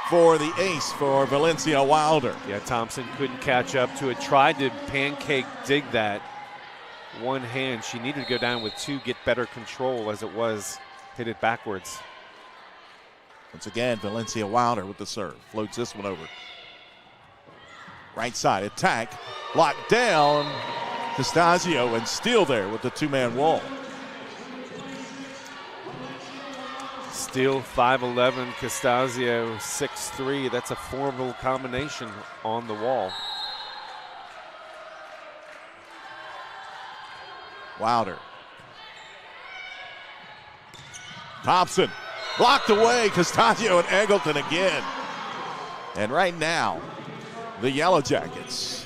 for the ace for Valencia Wilder. Yeah, Thompson couldn't catch up to it. Tried to pancake dig that one hand. She needed to go down with 2, get better control as it was. Hit it backwards. Once again, Valencia Wilder with the serve. Floats this one over. Right side attack. Locked down. Castasio and Steele there with the 2-man wall. Steele 5'11", Castasio 6'3". That's a formidable combination on the wall. Wilder. Thompson blocked away. Castasio and Eggleton again. And right now, the Yellowjackets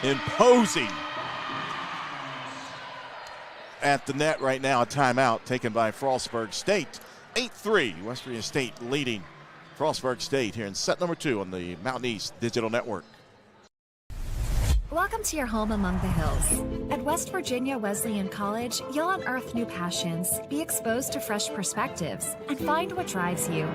imposing at the net right now. A timeout taken by Frostburg State. 8-3, West Virginia State leading Frostburg State here in set number 2 on the Mountain East Digital Network. Welcome to your home among the hills. At West Virginia Wesleyan College, you'll unearth new passions, be exposed to fresh perspectives, and find what drives you.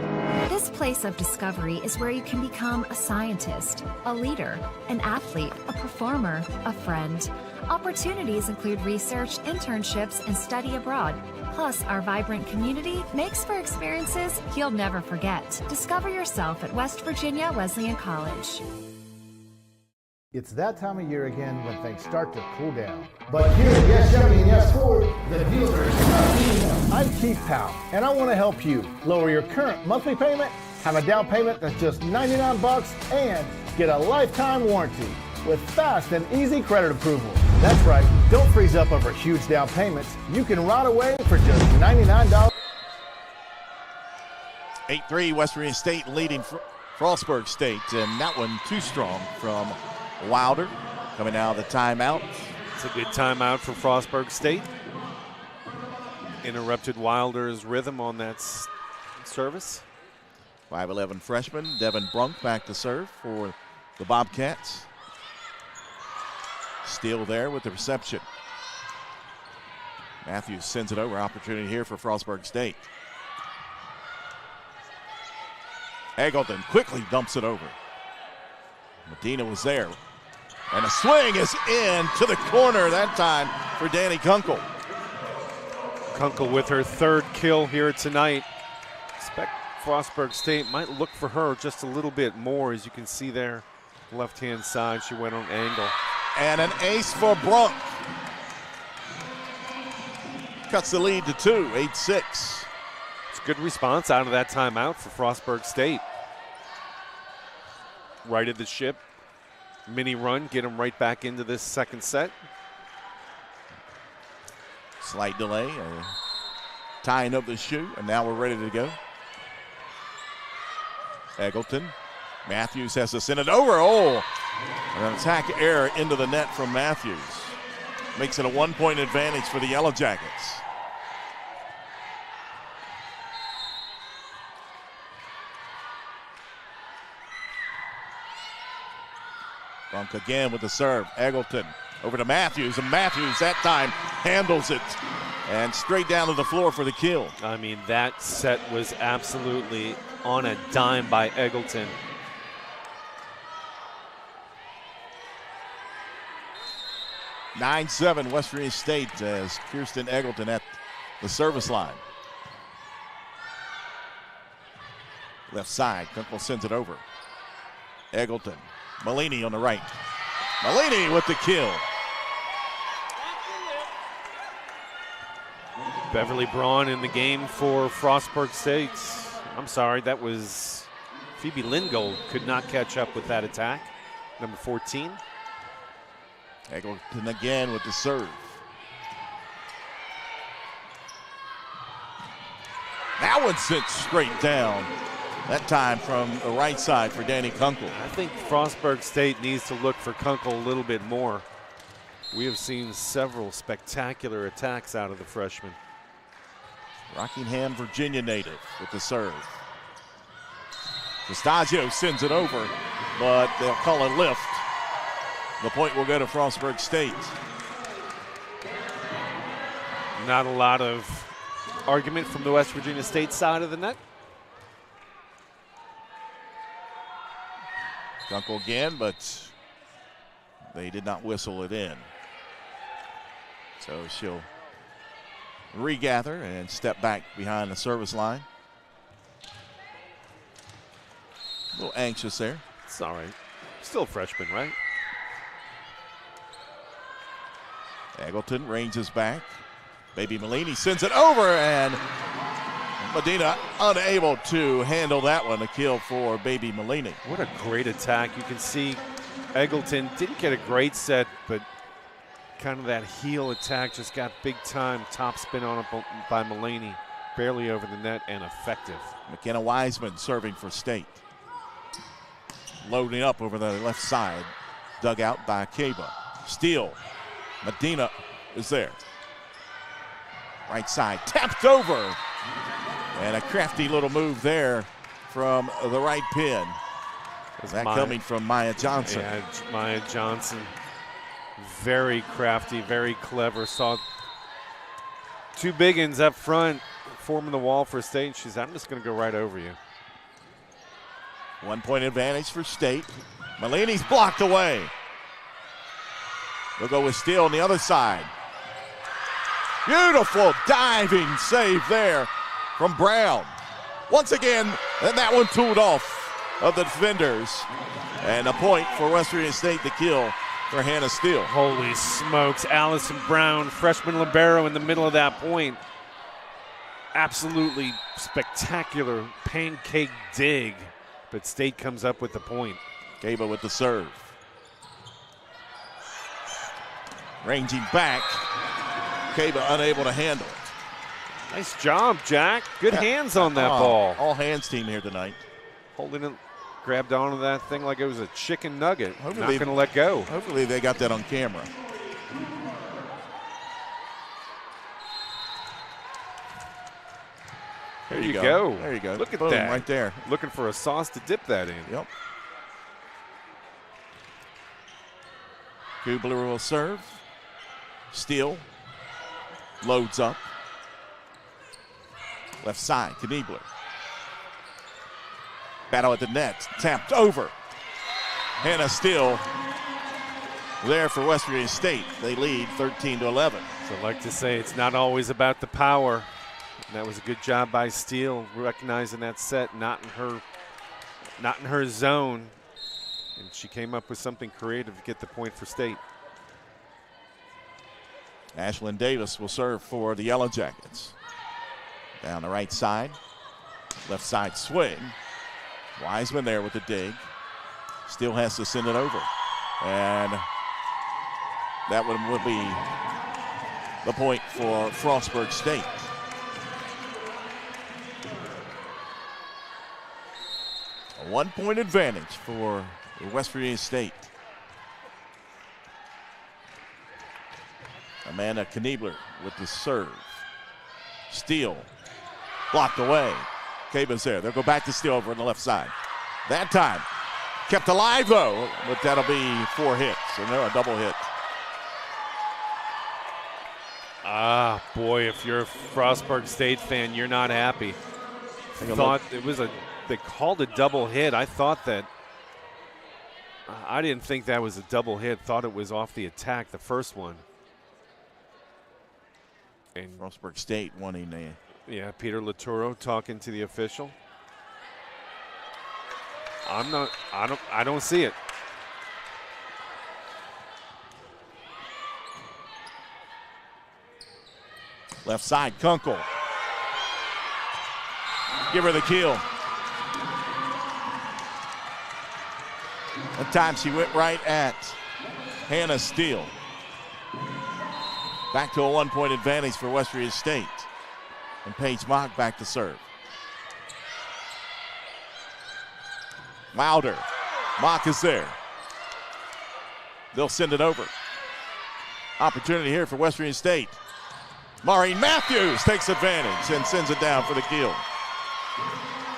This place of discovery is where you can become a scientist, a leader, an athlete, a performer, a friend. Opportunities include research, internships, and study abroad. Plus, our vibrant community makes for experiences you'll never forget. Discover yourself at West Virginia Wesleyan College. It's that time of year again when things start to cool down. But here at Yes Yummy and Yes Ford, the deals are not eating up. I'm Keith Powell, and I want to help you lower your current monthly payment, have a down payment that's just $99, and get a lifetime warranty with fast and easy credit approval. That's right, don't freeze up over huge down payments. You can ride away for just $99. 8-3, West Virginia State leading Frostburg State, and that one too strong from Wilder. Coming out of the timeout. It's a good timeout for Frostburg State. Interrupted Wilder's rhythm on that service. 5'11" freshman Devin Brunk back to serve for the Bobcats. Steele there with the reception. Matthews sends it over. Opportunity here for Frostburg State. Eggleton quickly dumps it over. Medina was there. And a swing is in to the corner that time for Danny Kunkel. Kunkel with her third kill here tonight. Expect Frostburg State might look for her just a little bit more. As you can see there, left-hand side, she went on angle. And an ace for Brunk. Cuts the lead to 2, 8-6. It's a good response out of that timeout for Frostburg State. Righted the ship. Mini run, get them right back into this second set. Slight delay, tying up the shoe, and now we're ready to go. Eggleton. Matthews has to send it over. Oh, an attack error into the net from Matthews. Makes it a 1-point advantage for the Yellowjackets. Brunk again with the serve. Eggleton over to Matthews, and Matthews that time handles it. And straight down to the floor for the kill. I mean, that set was absolutely on a dime by Eggleton. (9-7) West Virginia State as Kirsten Eggleton at the service line. Left side, Kunkel sends it over. Eggleton. Malini on the right. Malini with the kill. Beverly Braun in the game for Frostburg State. I'm sorry, that was Phoebe Lingold. Could not catch up with that attack. Number 14. Eggleton again with the serve. That one sent straight down. That time from the right side for Danny Kunkel. I think Frostburg State needs to look for Kunkel a little bit more. We have seen several spectacular attacks out of the freshman. Rockingham, Virginia native with the serve. Costagio sends it over, but they'll call a lift. The point will go to Frostburg State. Not a lot of argument from the West Virginia State side of the net. Kunkel again, but they did not whistle it in. So she'll regather and step back behind the service line. A little anxious there. It's all right. Still a freshman, right? Eggleton ranges back. Baby Malini sends it over, and Medina unable to handle that one. A kill for Baby Malini. What a great attack. You can see Eggleton didn't get a great set, but kind of that heel attack just got big time. Top spin on it by Malini. Barely over the net and effective. McKenna Wiseman serving for State. Loading up over the left side. Dug out by Kaba. Steele. Medina is there. Right side, tapped over. And a crafty little move there from the right pin. That coming from Maya Johnson. Yeah, Maya Johnson. Very crafty, very clever. Saw two big uns up front forming the wall for State. She said, I'm just going to go right over you. 1 point advantage for State. Malini's blocked away. We'll go with Steele on the other side. Beautiful diving save there from Brown. Once again, and that one tooled off of the defenders. And a point for West Virginia State to kill for Hannah Steele. Holy smokes, Allison Brown, freshman libero in the middle of that point. Absolutely spectacular pancake dig, but State comes up with the point. Gaba with the serve. Ranging back, Kaba unable to handle it. Nice job, Jack. Good hands on that ball. All hands team here tonight. Holding it, grabbed onto that thing like it was a chicken nugget. Hopefully Not going to let go. Hopefully they got that on camera. There you go. There you go. Look at Boom, that. right there. Looking for a sauce to dip that in. Yep. Kubler will serve. Steele. Loads up. Left side, Kniebler. Battle at the net. Tapped over. Hannah Steele there for West Virginia State. They lead 13-11. So I'd like to say it's not always about the power. And that was a good job by Steele, recognizing that set, not in her zone. And she came up with something creative to get the point for State. Ashlyn Davis will serve for the Yellowjackets. Down the right side. Left side swing. Wiseman there with the dig. Steele has to send it over. And that one will be the point for Frostburg State. A 1-point advantage for West Virginia State. Amanda Kniebler with the serve. Steele blocked away. Caba's there. They'll go back to Steele over on the left side. That time kept alive though, but that'll be 4 hits, and they're a double hit. Ah, boy, if you're a Frostburg State fan, you're not happy. Thought it was they called a double hit. I thought that, I didn't think that was a double hit. Thought it was off the attack, the first one. And Frostburg State wanting a. Yeah, Peter Laturo talking to the official. I don't see it. Left side, Kunkel. Give her the kill. That time she went right at Hannah Steele. Back to a 1-point advantage for West Virginia State. And Paige Mock back to serve. Wilder. Mock is there. They'll send it over. Opportunity here for West Virginia State. Maureen Matthews takes advantage and sends it down for the kill.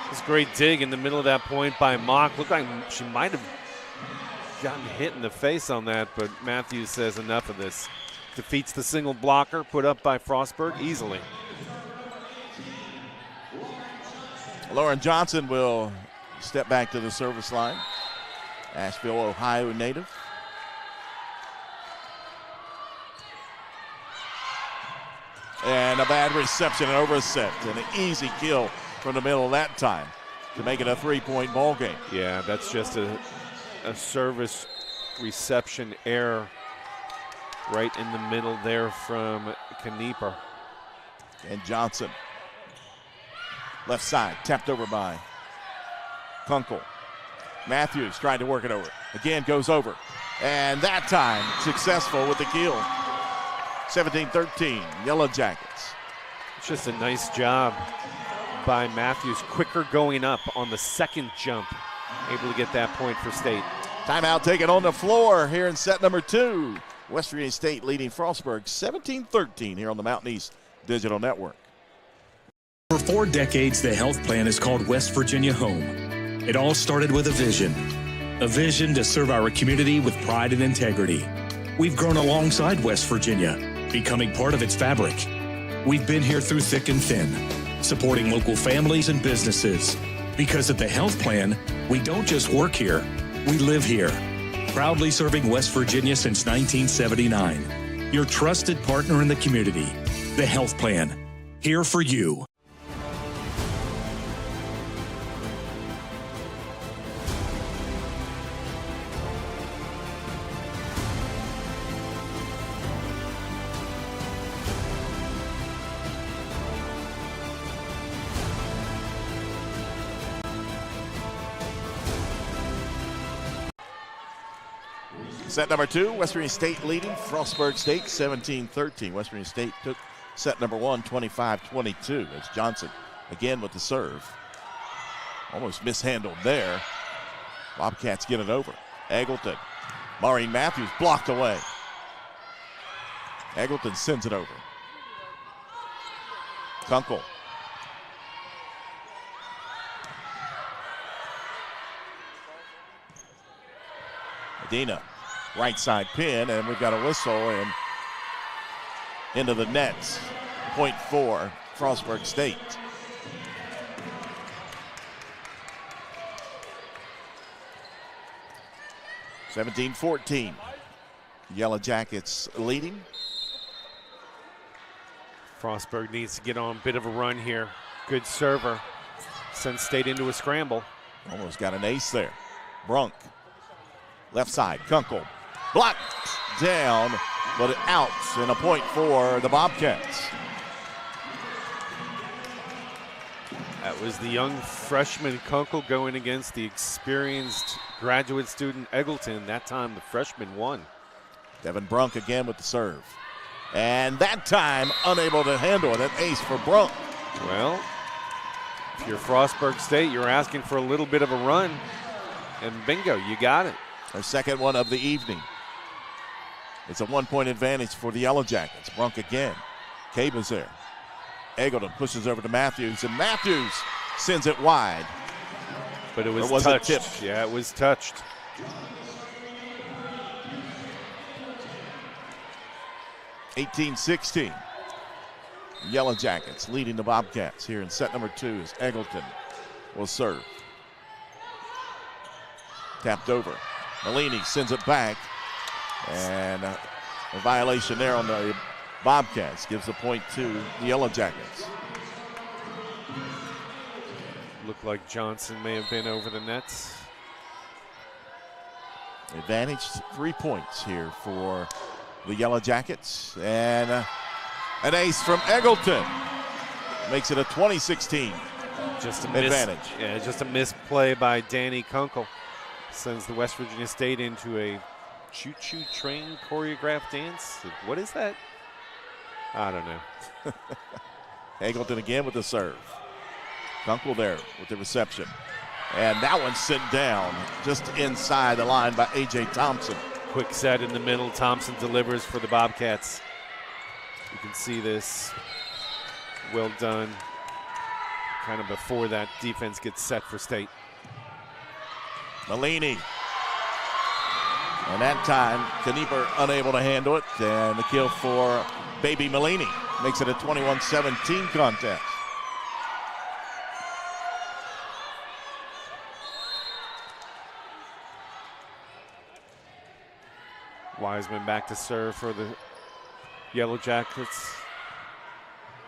This great dig in the middle of that point by Mock. Looked like she might have gotten hit in the face on that, but Matthews says enough of this. Defeats the single blocker put up by Frostburg easily. Lauren Johnson will step back to the service line. Asheville, Ohio native. And a bad reception and over a set. And an easy kill from the middle that time to make it a 3-point ball game. Yeah, that's just a service reception error right in the middle there from Knieper. And Johnson. Left side, tapped over by Kunkel. Matthews tried to work it over. Again, goes over. And that time, successful with the kill. 17-13, Yellowjackets. It's just a nice job by Matthews. Quicker going up on the second jump. Able to get that point for State. Timeout taken on the floor here in set number 2. West Virginia State leading Frostburg 17-13 here on the Mountain East Digital Network. For 4 decades, the health plan is called West Virginia Home. It all started with a vision to serve our community with pride and integrity. We've grown alongside West Virginia, becoming part of its fabric. We've been here through thick and thin, supporting local families and businesses. Because at the health plan, we don't just work here, we live here. Proudly serving West Virginia since 1979. Your trusted partner in the community. The health plan. Here for you. Set number 2, West Virginia State leading Frostburg State 17-13. West Virginia State took set number one, 25-22, as Johnson again with the serve. Almost mishandled there. Bobcats get it over. Eggleton. Maureen Matthews blocked away. Eggleton sends it over. Kunkel. Medina, right side pin, and we've got a whistle and into the nets. Point for Frostburg State. (17-14). Yellow Jackets leading. Frostburg needs to get on a bit of a run here. Good server. Sends State into a scramble. Almost got an ace there. Brunk. Left side, Kunkel. Blocked down, but out, and a point for the Bobcats. That was the young freshman Kunkel going against the experienced graduate student Eggleton. That time the freshman won. Devin Brunk again with the serve. And that time unable to handle it. An ace for Brunk. Well, if you're Frostburg State, you're asking for a little bit of a run. And bingo, you got it. Our second one of the evening. It's a 1-point advantage for the Yellow Jackets. Brunk again. Caba's there. Eggleton pushes over to Matthews, and Matthews sends it wide. But it was touched. Tipped? Yeah, it was touched. (18-16). Yellow Jackets leading the Bobcats here in set number 2 as Eggleton will serve. Tapped over. Malini sends it back, and a violation there on the Bobcats gives the point to the Yellow Jackets. Looked like Johnson may have been over the nets. Advantage 3 points here for the Yellow Jackets, and an ace from Eggleton makes it a 20-16 advantage. Just a misplay by Danny Kunkel. Sends the West Virginia State into a choo-choo train choreographed dance. What is that? I don't know. Eggleton again with the serve. Kunkel there with the reception. And that one's sent down just inside the line by A.J. Thompson. Quick set in the middle. Thompson delivers for the Bobcats. You can see this. Well done. Kind of before that defense gets set for State. Malini. And that time, Knieper unable to handle it. And the kill for Baby Malini makes it a 21-17 contest. Wiseman back to serve for the Yellow Jackets.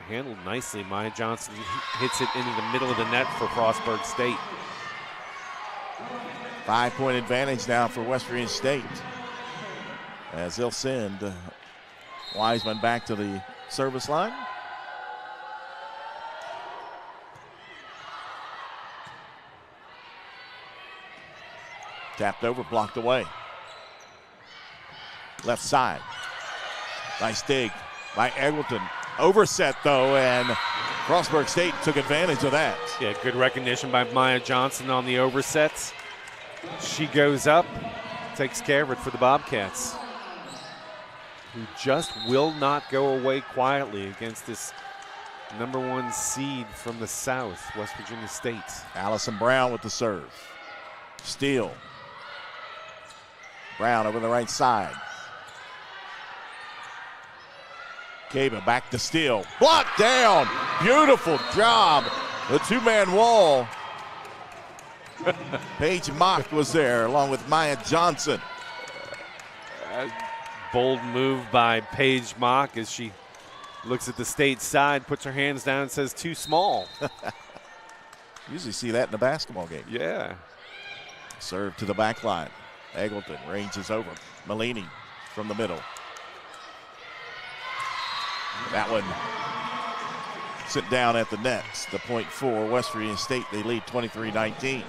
Handled nicely. Maya Johnson hits it into the middle of the net for Frostburg State. 5-point advantage now for West Virginia State, as they'll send Wiseman back to the service line. Tapped over, blocked away. Left side. Nice dig by Eggleton. Overset though, and Frostburg State took advantage of that. Yeah, good recognition by Maya Johnson on the oversets. She goes up, takes care of it for the Bobcats, who just will not go away quietly against this #1 seed from the South, West Virginia State. Allison Brown with the serve. Steele. Brown over the right side. Caba back to Steele. Blocked down. Beautiful job. The two-man wall. Paige Mock was there along with Maya Johnson. Bold move by Paige Mock as she looks at the State side, puts her hands down and says, too small. Usually see that in a basketball game. Yeah. Serve to the back line. Eggleton ranges over. Malini from the middle. That one sit down at the nets. The point for West Virginia State. They lead 23-19.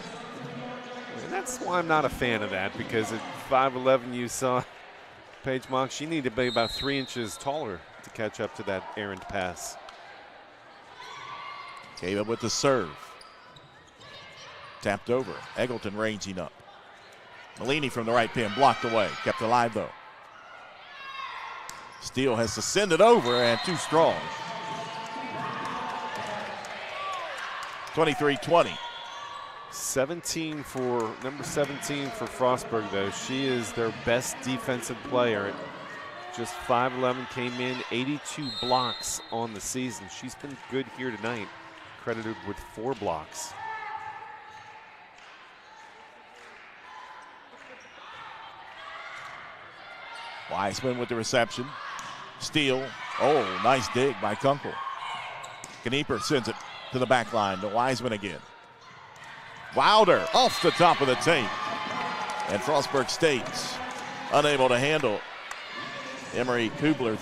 And that's why I'm not a fan of that, because at 5'11", you saw Paige Mock. She needed to be about 3 inches taller. to catch up to that errant pass. Gave with the serve. Tapped over. Eggleton ranging up. Malini from the right pin, blocked away. Kept alive though. Steele has to send it over and too strong. 23-20. 17 for number 17 for Frostburg though. She is their best defensive player. Just 5'11", came in, 82 blocks on the season. She's been good here tonight, credited with 4 blocks. Wiseman with the reception. Steele. Oh, nice dig by Kunkel. Knieper sends it to the back line to Wiseman again. Wilder off the top of the tape. And Frostburg State's unable to handle Emery Kubler.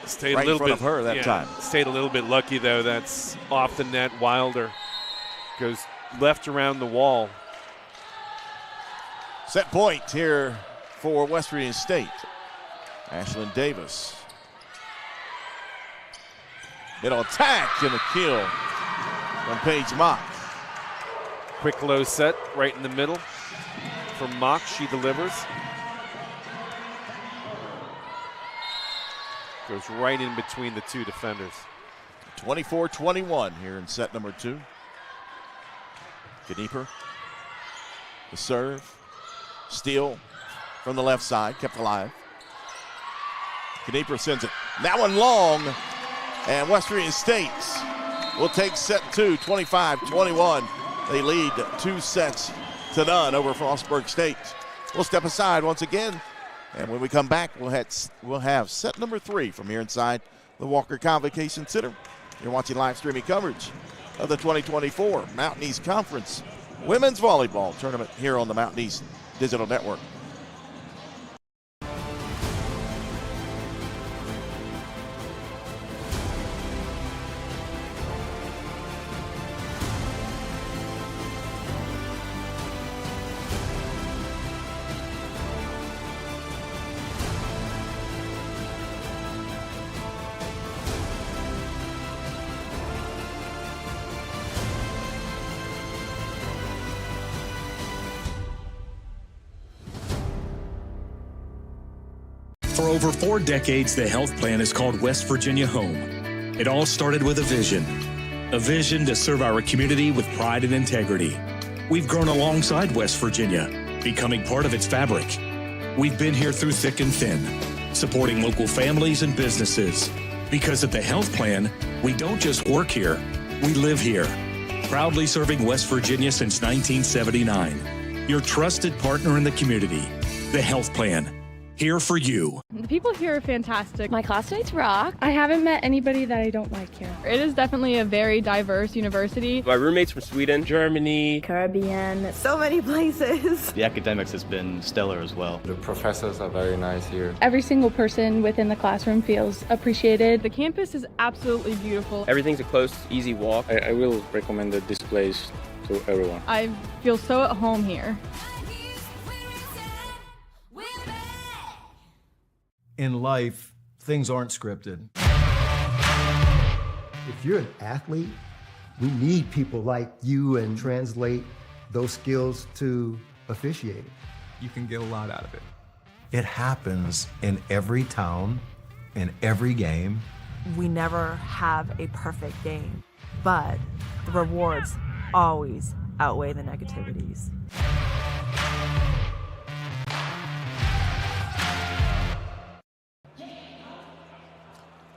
Stayed right a little in front bit, of her that time. Stayed a little bit lucky though. That's off the net. Wilder goes left around the wall. Set point here for West Virginia State. Ashlyn Davis. Middle attack and a kill from Paige Mock. Quick low set right in the middle from Mock. She delivers. Goes right in between the two defenders. 24-21 here in set number 2. Knieper. The serve. Steele from the left side, kept alive. Knieper sends it. That one long. And West Virginia State will take set 2, 25-21. They lead 2 sets to none over Frostburg State. We'll step aside once again. And when we come back, we'll have set number 3 from here inside the Walker Convocation Center. You're watching live streaming coverage of the 2024 Mountain East Conference Women's Volleyball Tournament here on the Mountain East Digital Network. For over 4 decades, the health plan is called West Virginia Home. It all started with a vision to serve our community with pride and integrity. We've grown alongside West Virginia, becoming part of its fabric. We've been here through thick and thin, supporting local families and businesses. Because at the health plan, we don't just work here, we live here. Proudly serving West Virginia since 1979. Your trusted partner in the community, the health plan. Here for you. The people here are fantastic. My classmates rock. I haven't met anybody that I don't like here. It is definitely a very diverse university. My roommates from Sweden, Germany, Caribbean, so many places. The academics has been stellar as well. The professors are very nice here. Every single person within the classroom feels appreciated. The campus is absolutely beautiful. Everything's a close, easy walk. I will recommend this place to everyone. I feel so at home here. In life, things aren't scripted. If you're an athlete, we need people like you and translate those skills to officiating. You can get a lot out of it. It happens in every town, in every game. We never have a perfect game, but the rewards always outweigh the negativities.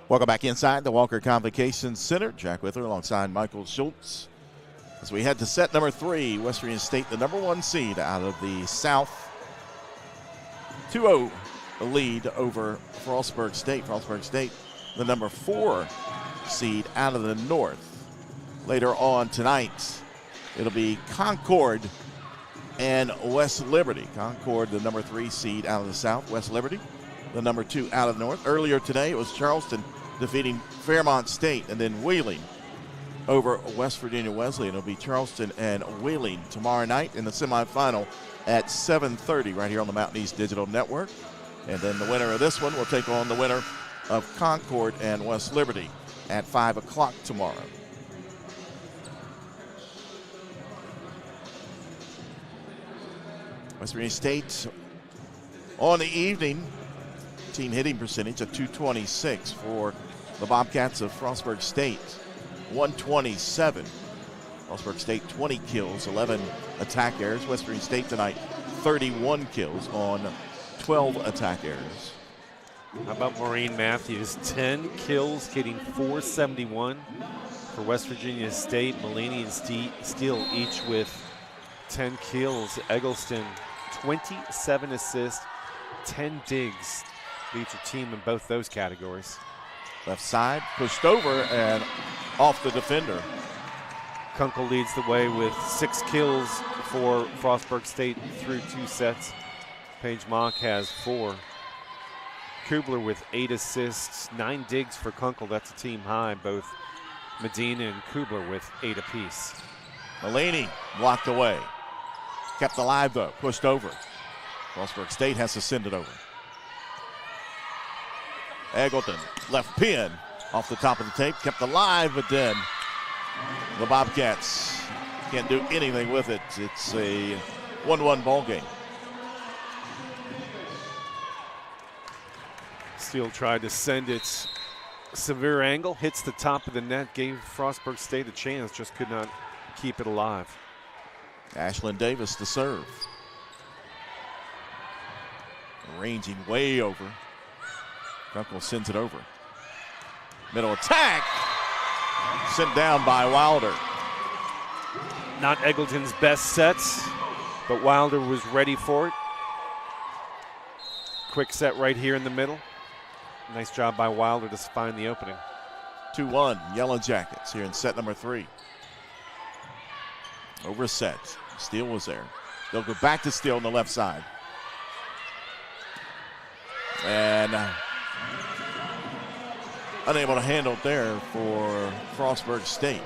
Welcome back inside the Walker Convocation Center. Jack Withler alongside Michael Schultz. As we head to set number 3, West Virginia State, the number 1 seed out of the South. 2-0 lead over Frostburg State. Frostburg State, the number 4 seed out of the North. Later on tonight, it'll be Concord and West Liberty. Concord, the number 3 seed out of the South. West Liberty, the number 2 out of the North. Earlier today, it was Charleston defeating Fairmont State, and then Wheeling over West Virginia Wesleyan. It'll be Charleston and Wheeling tomorrow night in the semifinal at 7:30 right here on the Mountain East Digital Network. And then the winner of this one will take on the winner of Concord and West Liberty at 5 o'clock tomorrow. West Virginia State on the evening, team hitting percentage of .226 for the Bobcats of Frostburg State, 127. Frostburg State 20 kills, 11 attack errors. West Virginia State tonight 31 kills on 12 attack errors. How about Maureen Matthews? 10 kills, hitting .471 for West Virginia State. Mulaney and Steele each with 10 kills. Eggleston, 27 assists, 10 digs. Leads your team in both those categories. Left side, pushed over and off the defender. Kunkel leads the way with 6 kills for Frostburg State through 2 sets. Paige Mock has 4. Kubler with 8 assists, 9 digs for Kunkel. That's a team high. Both Medina and Kubler with 8 apiece. Mulaney blocked away. Kept alive though, pushed over. Frostburg State has to send it over. Eggleton, left pin, off the top of the tape, kept alive, but then the Bobcats can't do anything with it. It's a 1-1 ball game. Steele tried to send it. Severe angle, hits the top of the net, gave Frostburg State a chance, just could not keep it alive. Ashlyn Davis to serve. Ranging way over. Kunkel sends it over. Middle attack. Sent down by Wilder. Not Eggleton's best sets, but Wilder was ready for it. Quick set right here in the middle. Nice job by Wilder to find the opening. 2-1 Yellowjackets here in set number 3. Over set. Steele was there. They'll go back to Steele on the left side. And unable to handle it there for Frostburg State.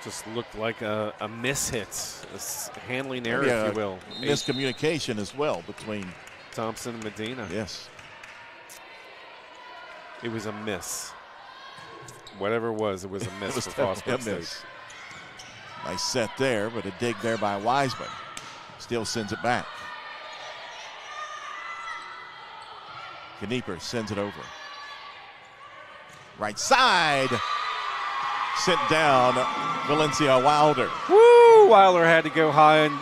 Just looked like a miss-hit, a handling error, if you will. Miscommunication as well between Thompson and Medina. Yes. It was a miss. Whatever it was a miss for Frostburg State. Nice set there, but a dig there by Wiseman. Steele sends it back. Knieper sends it over. Right side. Sent down Valencia Wilder. Woo! Wilder had to go high and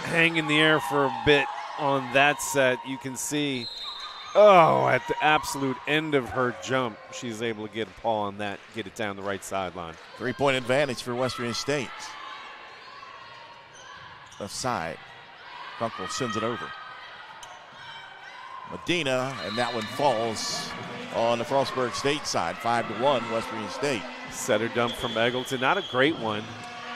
hang in the air for a bit on that set. You can see, at the absolute end of her jump, she's able to get a paw on that, get it down the right sideline. 3-point advantage for West Virginia State. Left side. Kunkel sends it over. Medina, and that one falls on the Frostburg State side. 5-1 West Virginia State. Setter dump from Eggleton. Not a great one.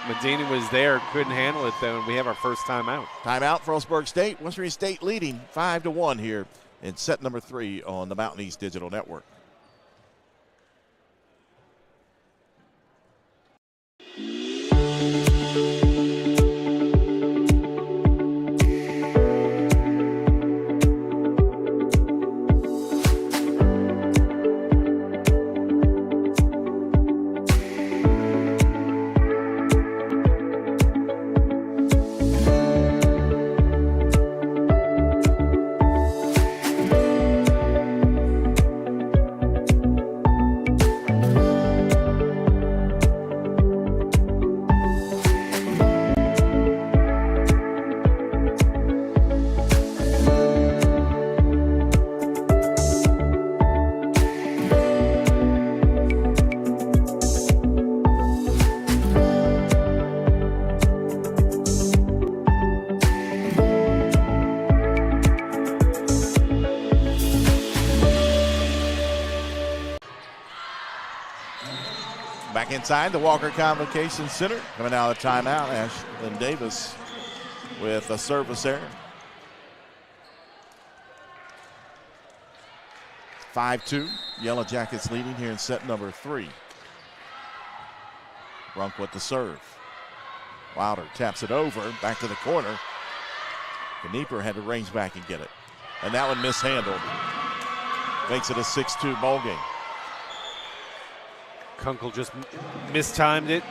Medina was there, couldn't handle it though, and we have our first timeout. Timeout, Frostburg State. West Virginia State leading 5-1 here in set number 3 on the Mountain East Digital Network. Back inside the Walker Convocation Center. Coming out of the timeout, Ashlyn Davis with a service error. 5-2. Yellowjackets leading here in set number 3. Brunk with the serve. Wilder taps it over, back to the corner. Knieper had to range back and get it. And that one mishandled. Makes it a 6-2 ball game. Kunkel just mistimed it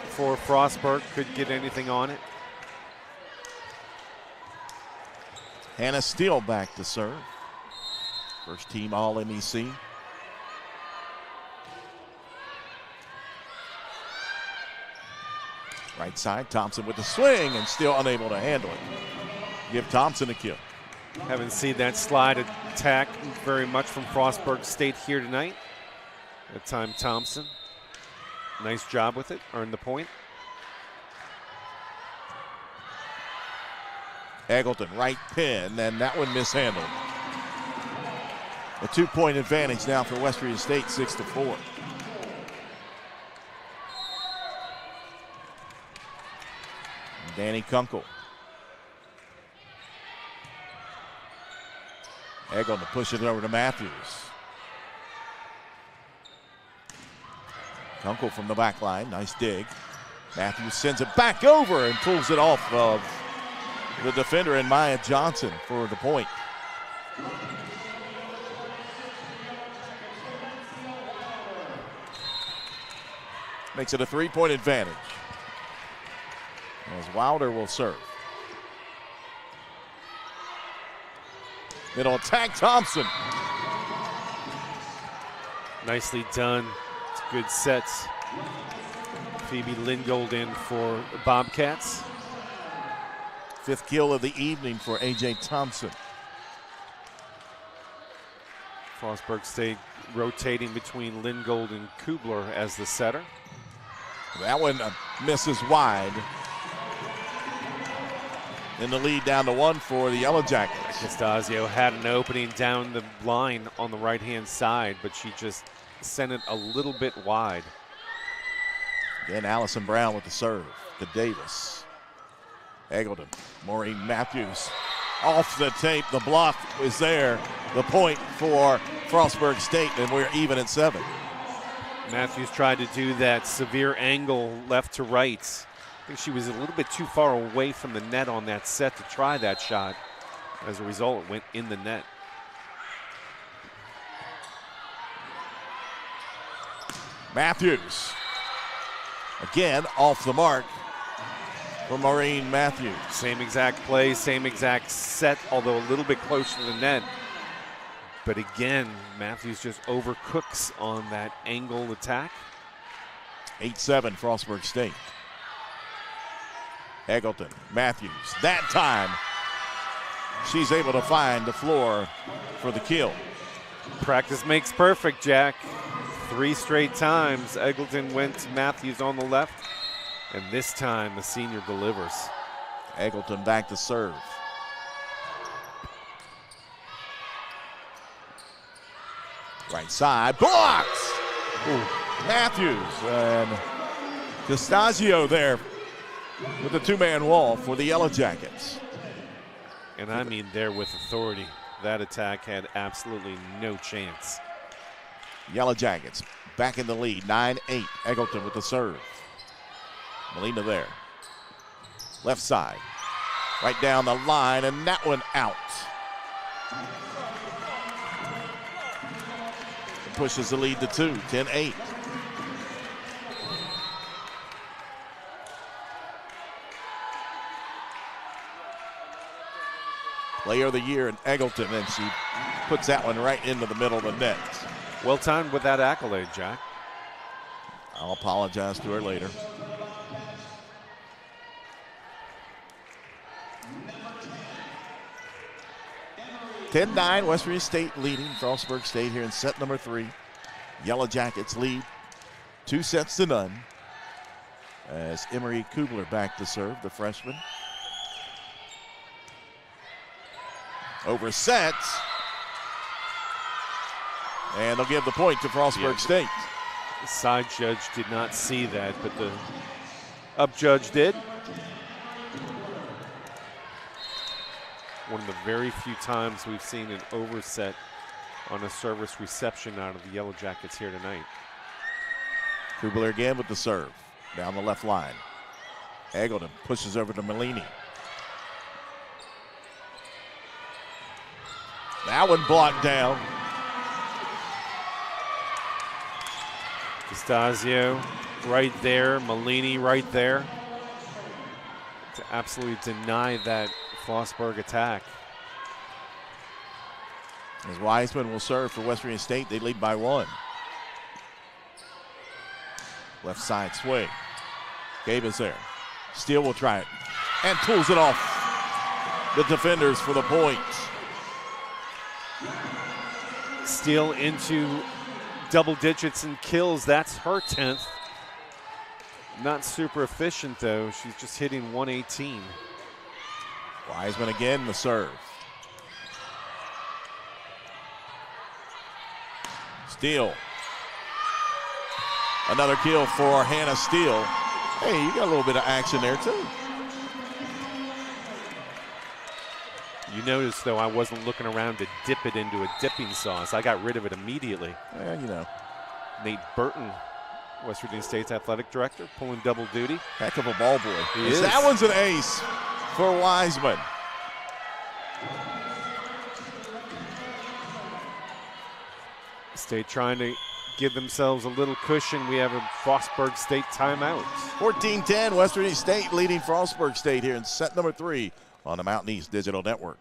before Frostburg could get anything on it. Hannah Steele back to serve. First team All-MEC. Right side, Thompson with the swing and still unable to handle it. Give Thompson a kill. Haven't seen that slide attack very much from Frostburg State here tonight. That time Thompson, nice job with it, earned the point. Eggleton, right pin, and that one mishandled. A 2-point advantage now for West Virginia State, 6-4. Danny Kunkel. Eggleton pushes it over to Matthews. Kunkel from the back line, nice dig. Matthews sends it back over and pulls it off of the defender and Maya Johnson for the point. Makes it a 3-point advantage. As Wilder will serve. Middle attack, Thompson. Nicely done. It's good sets. Phoebe Lingold in for the Bobcats. 5th kill of the evening for A.J. Thompson. Frostburg State rotating between Lingold and Kubler as the setter. That one misses wide. In the lead down to 1 for the Yellowjackets. Castasio had an opening down the line on the right-hand side, but she just sent it a little bit wide. Again, Allison Brown with the serve to Davis. Eggleton, Maureen Matthews off the tape. The block is there. The point for Frostburg State, and we're even at 7. Matthews tried to do that severe angle left to right. I think she was a little bit too far away from the net on that set to try that shot. As a result, it went in the net. Matthews. Again, off the mark for Maureen Matthews. Same exact play, same exact set, although a little bit closer to the net. But again, Matthews just overcooks on that angle attack. 8-7 Frostburg State. Eggleton, Matthews, that time she's able to find the floor for the kill. Practice makes perfect, Jack. 3 straight times Eggleton went to Matthews on the left, and this time the senior delivers. Eggleton back to serve. Right side, blocks! Ooh. Matthews and Castasio there with the 2-man wall for the Yellowjackets. And I mean there with authority. That attack had absolutely no chance. Yellowjackets back in the lead, 9-8. Eggleton with the serve. Molina there. Left side. Right down the line, and that one out. It pushes the lead to 2, 10-8. Player of the year in Eggleton, and she puts that one right into the middle of the net. Well timed with that accolade, Jack. I'll apologize to her later. (10-9) West Virginia State leading Frostburg State here in set number 3. Yellowjackets lead 2-0 as Emery Kubler back to serve, the freshman. Over sets. And they'll give the point to Frostburg State. The side judge did not see that, but the up judge did. One of the very few times we've seen an overset on a service reception out of the Yellowjackets here tonight. Kubler again with the serve down the left line. Eggleton pushes over to Malini. That one blocked down. Castasio right there, Malini right there to absolutely deny that Frostburg attack. As Wiseman will serve for West Virginia State, they lead by 1. Left side swing. Gabe is there. Steele will try it and pulls it off. The defenders for the point. Steele into double digits in kills. That's her 10th. Not super efficient, though. She's just hitting 118. Wiseman again, the serve. Steele. Another kill for Hannah Steele. Hey, you got a little bit of action there, too. You notice, though, I wasn't looking around to dip it into a dipping sauce. I got rid of it immediately. Yeah, you know. Nate Burton, West Virginia State's athletic director, pulling double duty. Heck of a ball boy. He is. That one's an ace for Wiseman. State trying to give themselves a little cushion. We have a Frostburg State timeout. 14-10, West Virginia State leading Frostburg State here in set number 3 on the Mountain East Digital Network.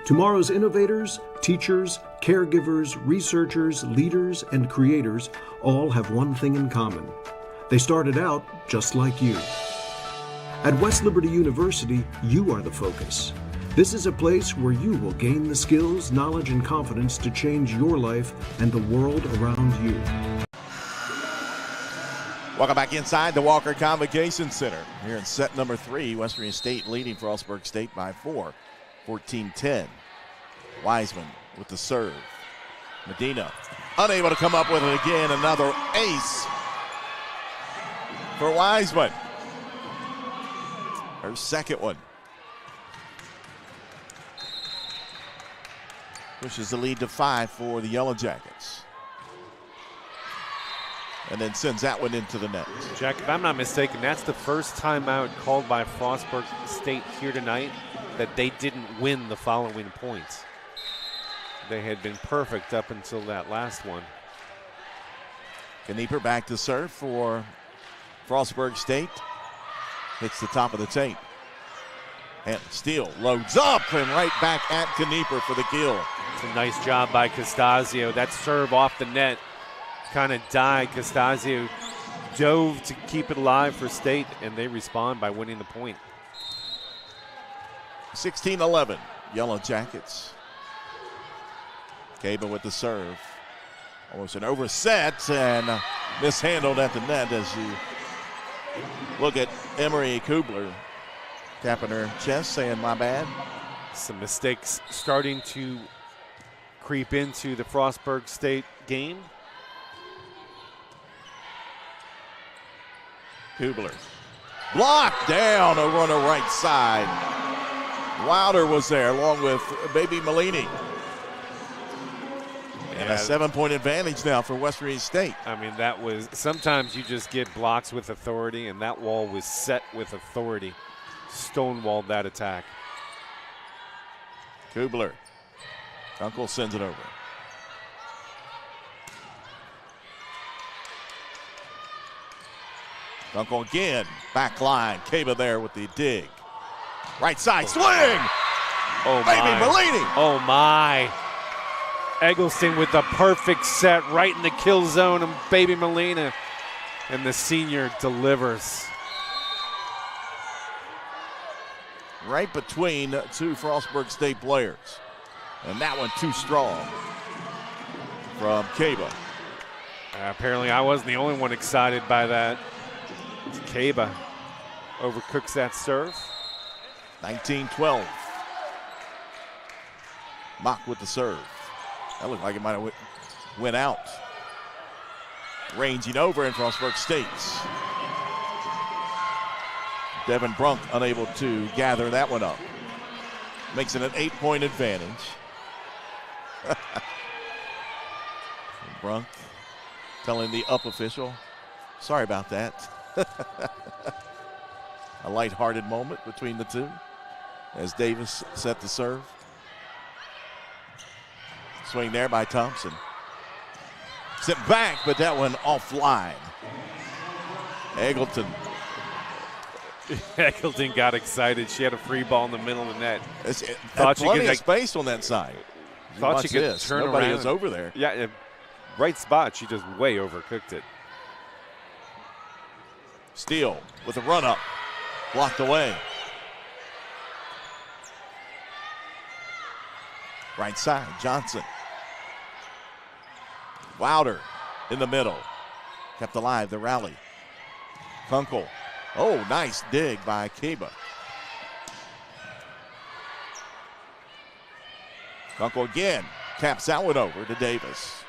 Tomorrow's innovators, teachers, caregivers, researchers, leaders, and creators all have one thing in common. They started out just like you. At West Liberty University, you are the focus. This is a place where you will gain the skills, knowledge, and confidence to change your life and the world around you. Welcome back inside the Walker Convocation Center. Here in set number 3, West Virginia State leading Frostburg State by 4. 14-10. Wiseman with the serve. Medina unable to come up with it again. Another ace for Wiseman. Her second one. Pushes the lead to 5 for the Yellowjackets. And then sends that one into the net. Jack, if I'm not mistaken, that's the first timeout called by Frostburg State here tonight that they didn't win the following points. They had been perfect up until that last one. Knieper back to serve for Frostburg State. Hits the top of the tape. And Steele loads up and right back at Knieper for the kill. It's a nice job by Castasio. That serve off the net kind of died. Castasio dove to keep it alive for State, and they respond by winning the point. 16-11, Yellowjackets. Caba with the serve. Almost an overset and mishandled at the net as you look at Emery Kubler tapping her chest, saying, my bad. Some mistakes starting to creep into the Frostburg State game. Kubler blocked down over on the right side. Wilder was there along with baby Malini. And a 7-point advantage now for West Virginia State. I mean, that was, sometimes you just get blocks with authority, and that wall was set with authority. Stonewalled that attack. Kubler. Uncle sends it over. Uncle again, back line. Caba there with the dig. Right side swing. Oh baby my. Malini. Oh my. Eggleston with the perfect set right in the kill zone of baby Molina. And the senior delivers. Right between two Frostburg State players. And that one too strong from Caba. Apparently I wasn't the only one excited by that. Caba overcooks that serve. 19-12. Mock with the serve. That looked like it might have went out. Ranging over in Frostburg State. Devin Brunk unable to gather that one up. Makes it an 8-point advantage. Brunk telling the up official, sorry about that. A lighthearted moment between the two as Davis set the serve. Swing there by Thompson. Sent back, but that one offline. Eggleton. Eggleton got excited. She had a free ball in the middle of the net. Thought she could space on that side. Thought she could turn Nobody around. was over there. Yeah, right spot. She just way overcooked it. Steele with a run up. Blocked away. Right side, Johnson. Wilder in the middle. Kept alive the rally. Kunkel. Oh, nice dig by Keba. Kunkel again. Taps that one over to Davis.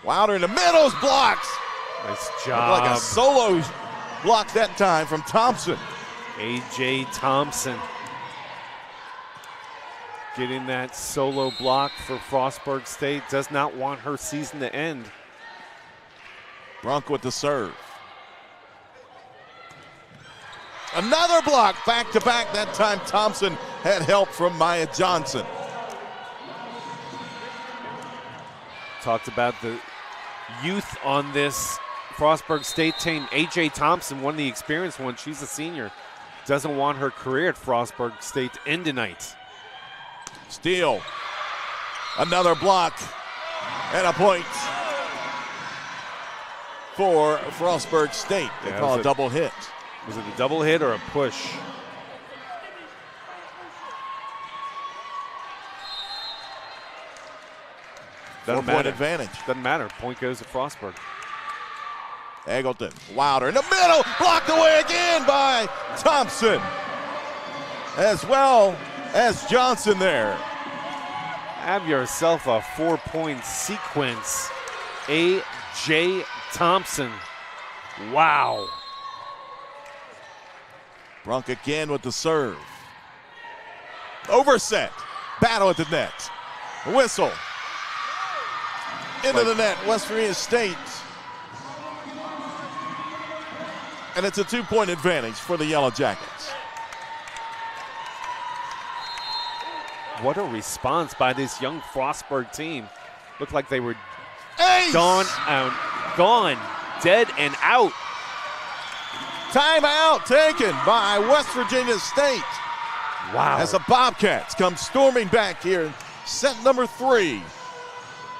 Wilder in the middle, blocks. Nice job. Like a solo block that time from Thompson. A.J. Thompson getting that solo block for Frostburg State. Does not want her season to end. Brunk with the serve. Another block, back to back. That time Thompson had help from Maya Johnson. Talked about the youth on this Frostburg State team. A.J. Thompson, one of the experienced ones. She's a senior. Doesn't want her career at Frostburg State to end tonight. Steele. Another block. And a point for Frostburg State. They call a double hit. Was it a double hit or a push? Doesn't 4-point advantage. Doesn't matter. Point goes to Frostburg. Eggleton, Wilder in the middle, blocked away again by Thompson, as well as Johnson there. Have yourself a 4-point sequence. A.J. Thompson. Wow. Brunk again with the serve. Overset. Battle at the net. Whistle. Into the net. West Virginia State. And it's a 2-point advantage for the Yellowjackets. What a response by this young Frostburg team. Looked like they were Ace! gone, dead and out. Timeout taken by West Virginia State. Wow. As the Bobcats come storming back here in set number 3.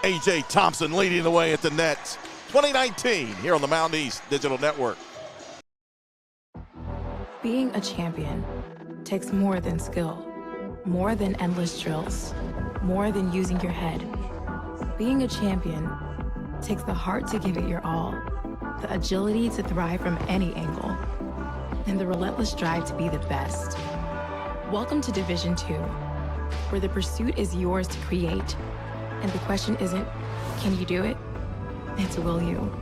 A.J. Thompson leading the way at the net. 2019 here on the Mountain East Digital Network. Being a champion takes more than skill, more than endless drills, more than using your head. Being a champion takes the heart to give it your all, the agility to thrive from any angle, and the relentless drive to be the best. Welcome to Division II, where the pursuit is yours to create, and the question isn't, can you do it? It's will you?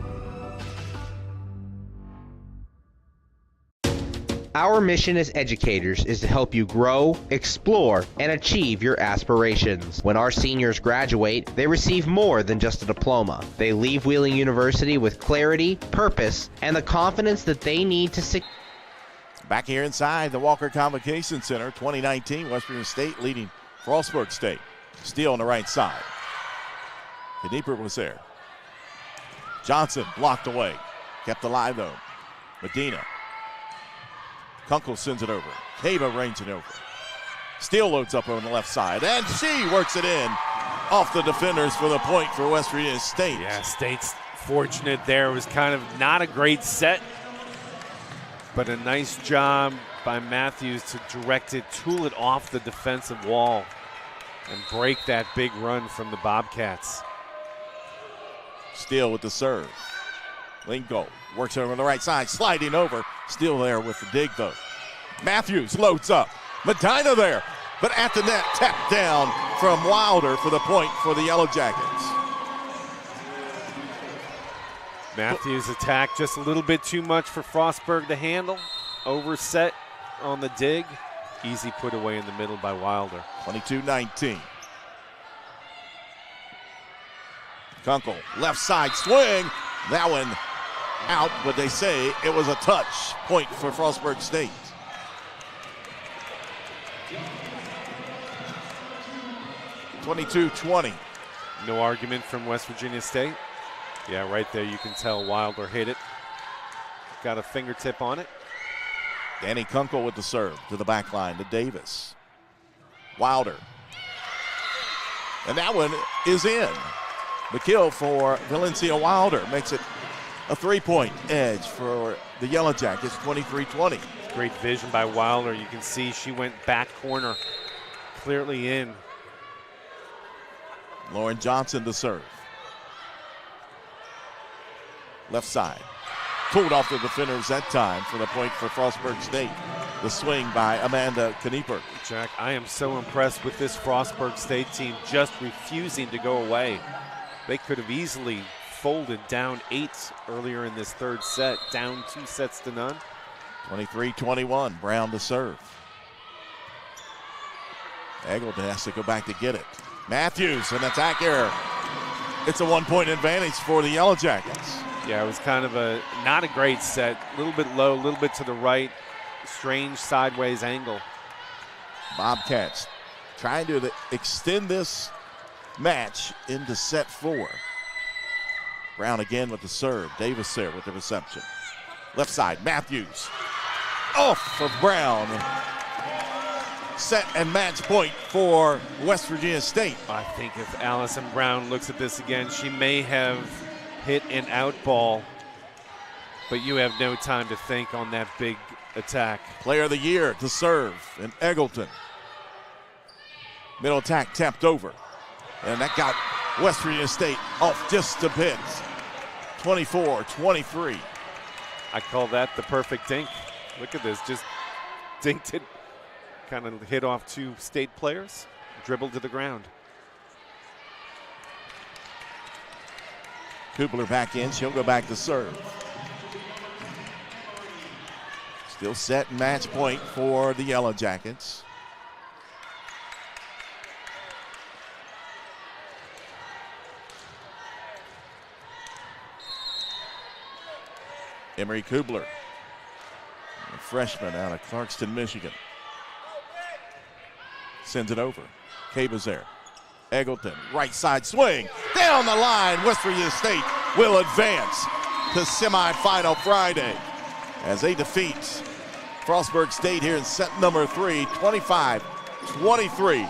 Our mission as educators is to help you grow, explore, and achieve your aspirations. When our seniors graduate, they receive more than just a diploma. They leave Wheeling University with clarity, purpose, and the confidence that they need to succeed. Back here inside the Walker Convocation Center, 2019, West Virginia State leading Frostburg State. Steele on the right side. Knieper was there. Johnson blocked away. Kept alive though. Medina. Kunkel sends it over. Kaba ranging over. Steele loads up on the left side, and she works it in off the defenders for the point for West Virginia State. Yeah, State's fortunate there. It was kind of not a great set, but a nice job by Matthews to direct it, tool it off the defensive wall, and break that big run from the Bobcats. Steele with the serve. Lingo works over on the right side, sliding over. Steele there with the dig, though. Matthews loads up. Medina there, but at the net, tapped down from Wilder for the point for the Yellowjackets. Matthews' attack just a little bit too much for Frostburg to handle. Overset on the dig. Easy put away in the middle by Wilder. 22-19. Kunkel, left side swing. That one out, but they say it was a touch. Point for Frostburg State. (22-20). No argument from West Virginia State. Yeah, right there you can tell Wilder hit it. Got a fingertip on it. Danny Kunkel with the serve to the back line to Davis. Wilder. And that one is in. The kill for Valencia Wilder makes it a 3-point edge for the Yellowjackets, 23-20. Great vision by Wilder. You can see she went back corner, clearly in. Lauren Johnson to serve. Left side. Pulled off the defenders that time for the point for Frostburg State. The swing by Amanda Knieper. Jack, I am so impressed with this Frostburg State team just refusing to go away. They could have easily folded down 8 earlier in this third set, down 2 sets to none. 23-21, Brown to serve. Eggleton has to go back to get it. Matthews, an attack error. It's a 1-point advantage for the Yellowjackets. Yeah, it was kind of not a great set. A little bit low, a little bit to the right. Strange sideways angle. Bobcats trying to extend this match into set 4. Brown again with the serve. Davis there with the reception. Left side, Matthews. Off of Brown. Set and match point for West Virginia State. I think if Allison Brown looks at this again, she may have hit an out ball, but you have no time to think on that big attack. Player of the year to serve, and Eggleton. Middle attack tapped over, and that got West Virginia State off just a bit. 24-23. I call that the perfect dink. Look at this, just dinked it. Kind of hit off 2 state players, dribbled to the ground. Kubler back in, she'll go back to serve. Still set and match point for the Yellowjackets. Emery Kubler, a freshman out of Clarkston, Michigan. Sends it over. Caba's there. Eggleton, right side swing. Down the line, West Virginia State will advance to semifinal Friday as they defeat Frostburg State here in set number 3, 25-23.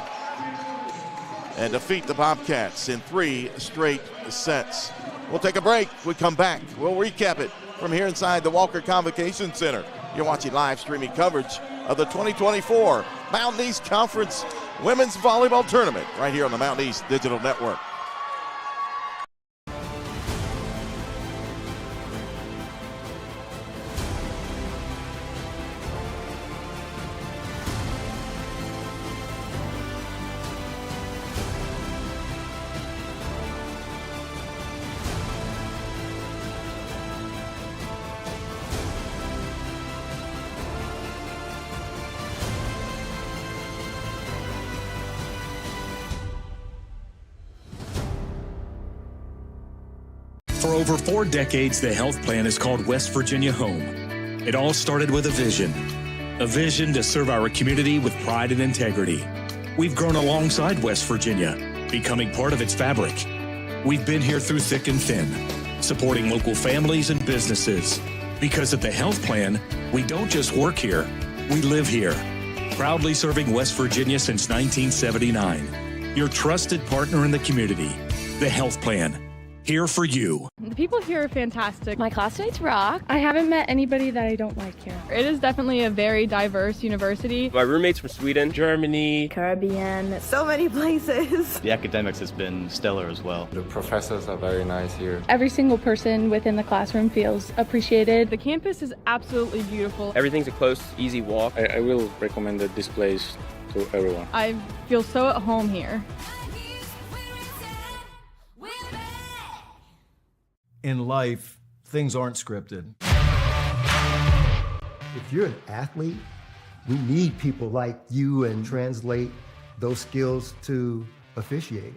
And defeat the Bobcats in 3 straight sets. We'll take a break. We come back. We'll recap it from here inside the Walker Convocation Center. You're watching live streaming coverage of the 2024 Mountain East Conference Women's Volleyball Tournament right here on the Mountain East Digital Network. For over 4 decades, the health plan is called West Virginia Home. It all started with a vision to serve our community with pride and integrity. We've grown alongside West Virginia, becoming part of its fabric. We've been here through thick and thin, supporting local families and businesses. Because at the health plan, we don't just work here, we live here. Proudly serving West Virginia since 1979. Your trusted partner in the community, the health plan. Here for you. The people here are fantastic. My classmates rock. I haven't met anybody that I don't like here. It is definitely a very diverse university. My roommates from Sweden, Germany, Caribbean, so many places. The academics has been stellar as well. The professors are very nice here. Every single person within the classroom feels appreciated. The campus is absolutely beautiful. Everything's a close, easy walk. I will recommend this place to everyone. I feel so at home here. In life, things aren't scripted. If you're an athlete, we need people like you and translate those skills to officiating.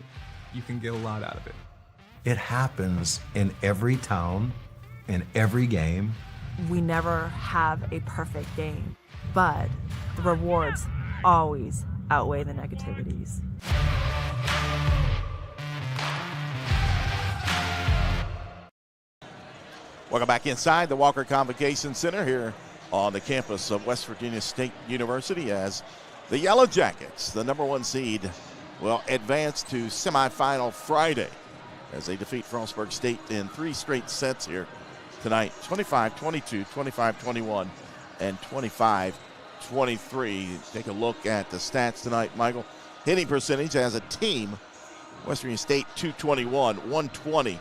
You can get a lot out of it. It happens in every town, in every game. We never have a perfect game, but the rewards always outweigh the negativities. Welcome back inside the Walker Convocation Center here on the campus of West Virginia State University as the Yellowjackets, the number 1 seed, will advance to semifinal Friday as they defeat Frostburg State in 3 straight sets here tonight, 25-22, 25-21, and 25-23. Take a look at the stats tonight, Michael. Hitting percentage as a team, West Virginia State 221, 120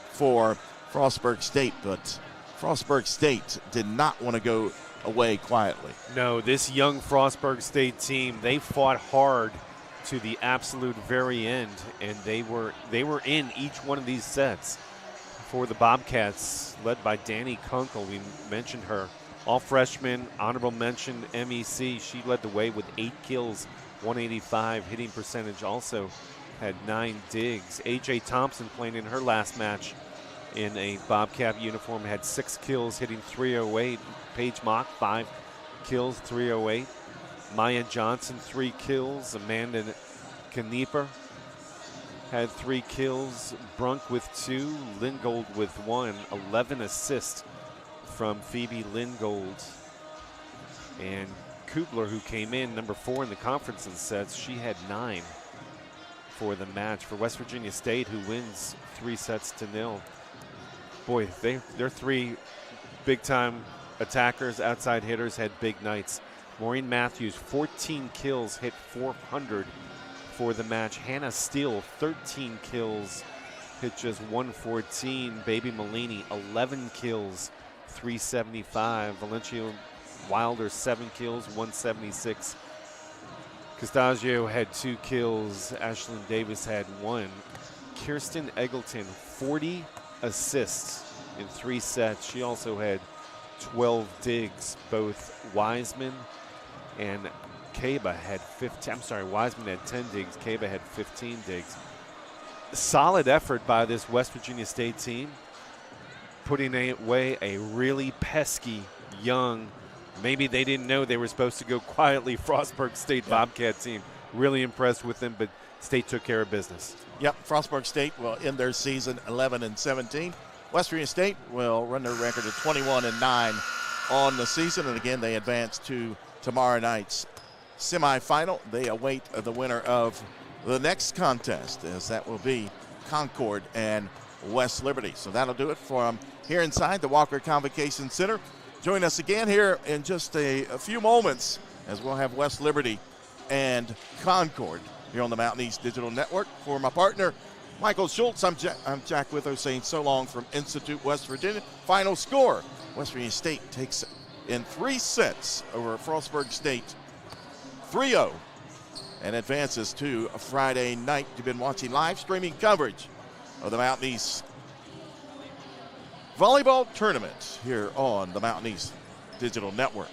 for Frostburg State, but Frostburg State did not want to go away quietly. No, this young Frostburg State team, they fought hard to the absolute very end, and they were in each one of these sets. For the Bobcats, led by Danny Kunkel, we mentioned her, all freshman, honorable mention MEC. She led the way with 8 kills, 185 hitting percentage, also had 9 digs. AJ Thompson, playing in her last match in a Bobcat uniform, had 6 kills, hitting 308. Paige Mock, 5 kills, 308. Maya Johnson, 3 kills. Amanda Knieper had 3 kills. Brunk with 2. Lingold with 1. 11 assists from Phoebe Lingold. And Kubler, who came in number 4 in the conference in sets, she had 9 for the match. For West Virginia State, who wins 3-0. Boy, they're 3 big-time attackers, outside hitters, had big nights. Maureen Matthews, 14 kills, hit 400 for the match. Hannah Steele, 13 kills, hit just 114. Baby Malini, 11 kills, 375. Valencia Wilder, 7 kills, 176. Costagio had 2 kills. Ashlyn Davis had 1. Kirsten Eggleton, 40 assists in 3 sets. She also had 12 digs. Both Wiseman and Kaba had 15. I'm sorry, Wiseman had 10 digs. Kaba had 15 digs. Solid effort by this West Virginia State team, putting away a really pesky, young, maybe they didn't know they were supposed to go quietly, Frostburg State Bobcat team. Really impressed with them, but State took care of business. Yep, Frostburg State will end their season 11-17. West Virginia State will run their record of 21-9 on the season, and again they advance to tomorrow night's semifinal. They await the winner of the next contest, as that will be Concord and West Liberty. So that'll do it for here inside the Walker Convocation Center. Join us again here in just a few moments as we'll have West Liberty and Concord here on the Mountain East Digital Network. For my partner, Michael Schultz, I'm Jack Witho saying so long from Institute, West Virginia. Final score, West Virginia State takes in 3 sets over Frostburg State, 3-0, and advances to a Friday night. You've been watching live streaming coverage of the Mountain East Volleyball Tournament here on the Mountain East Digital Network.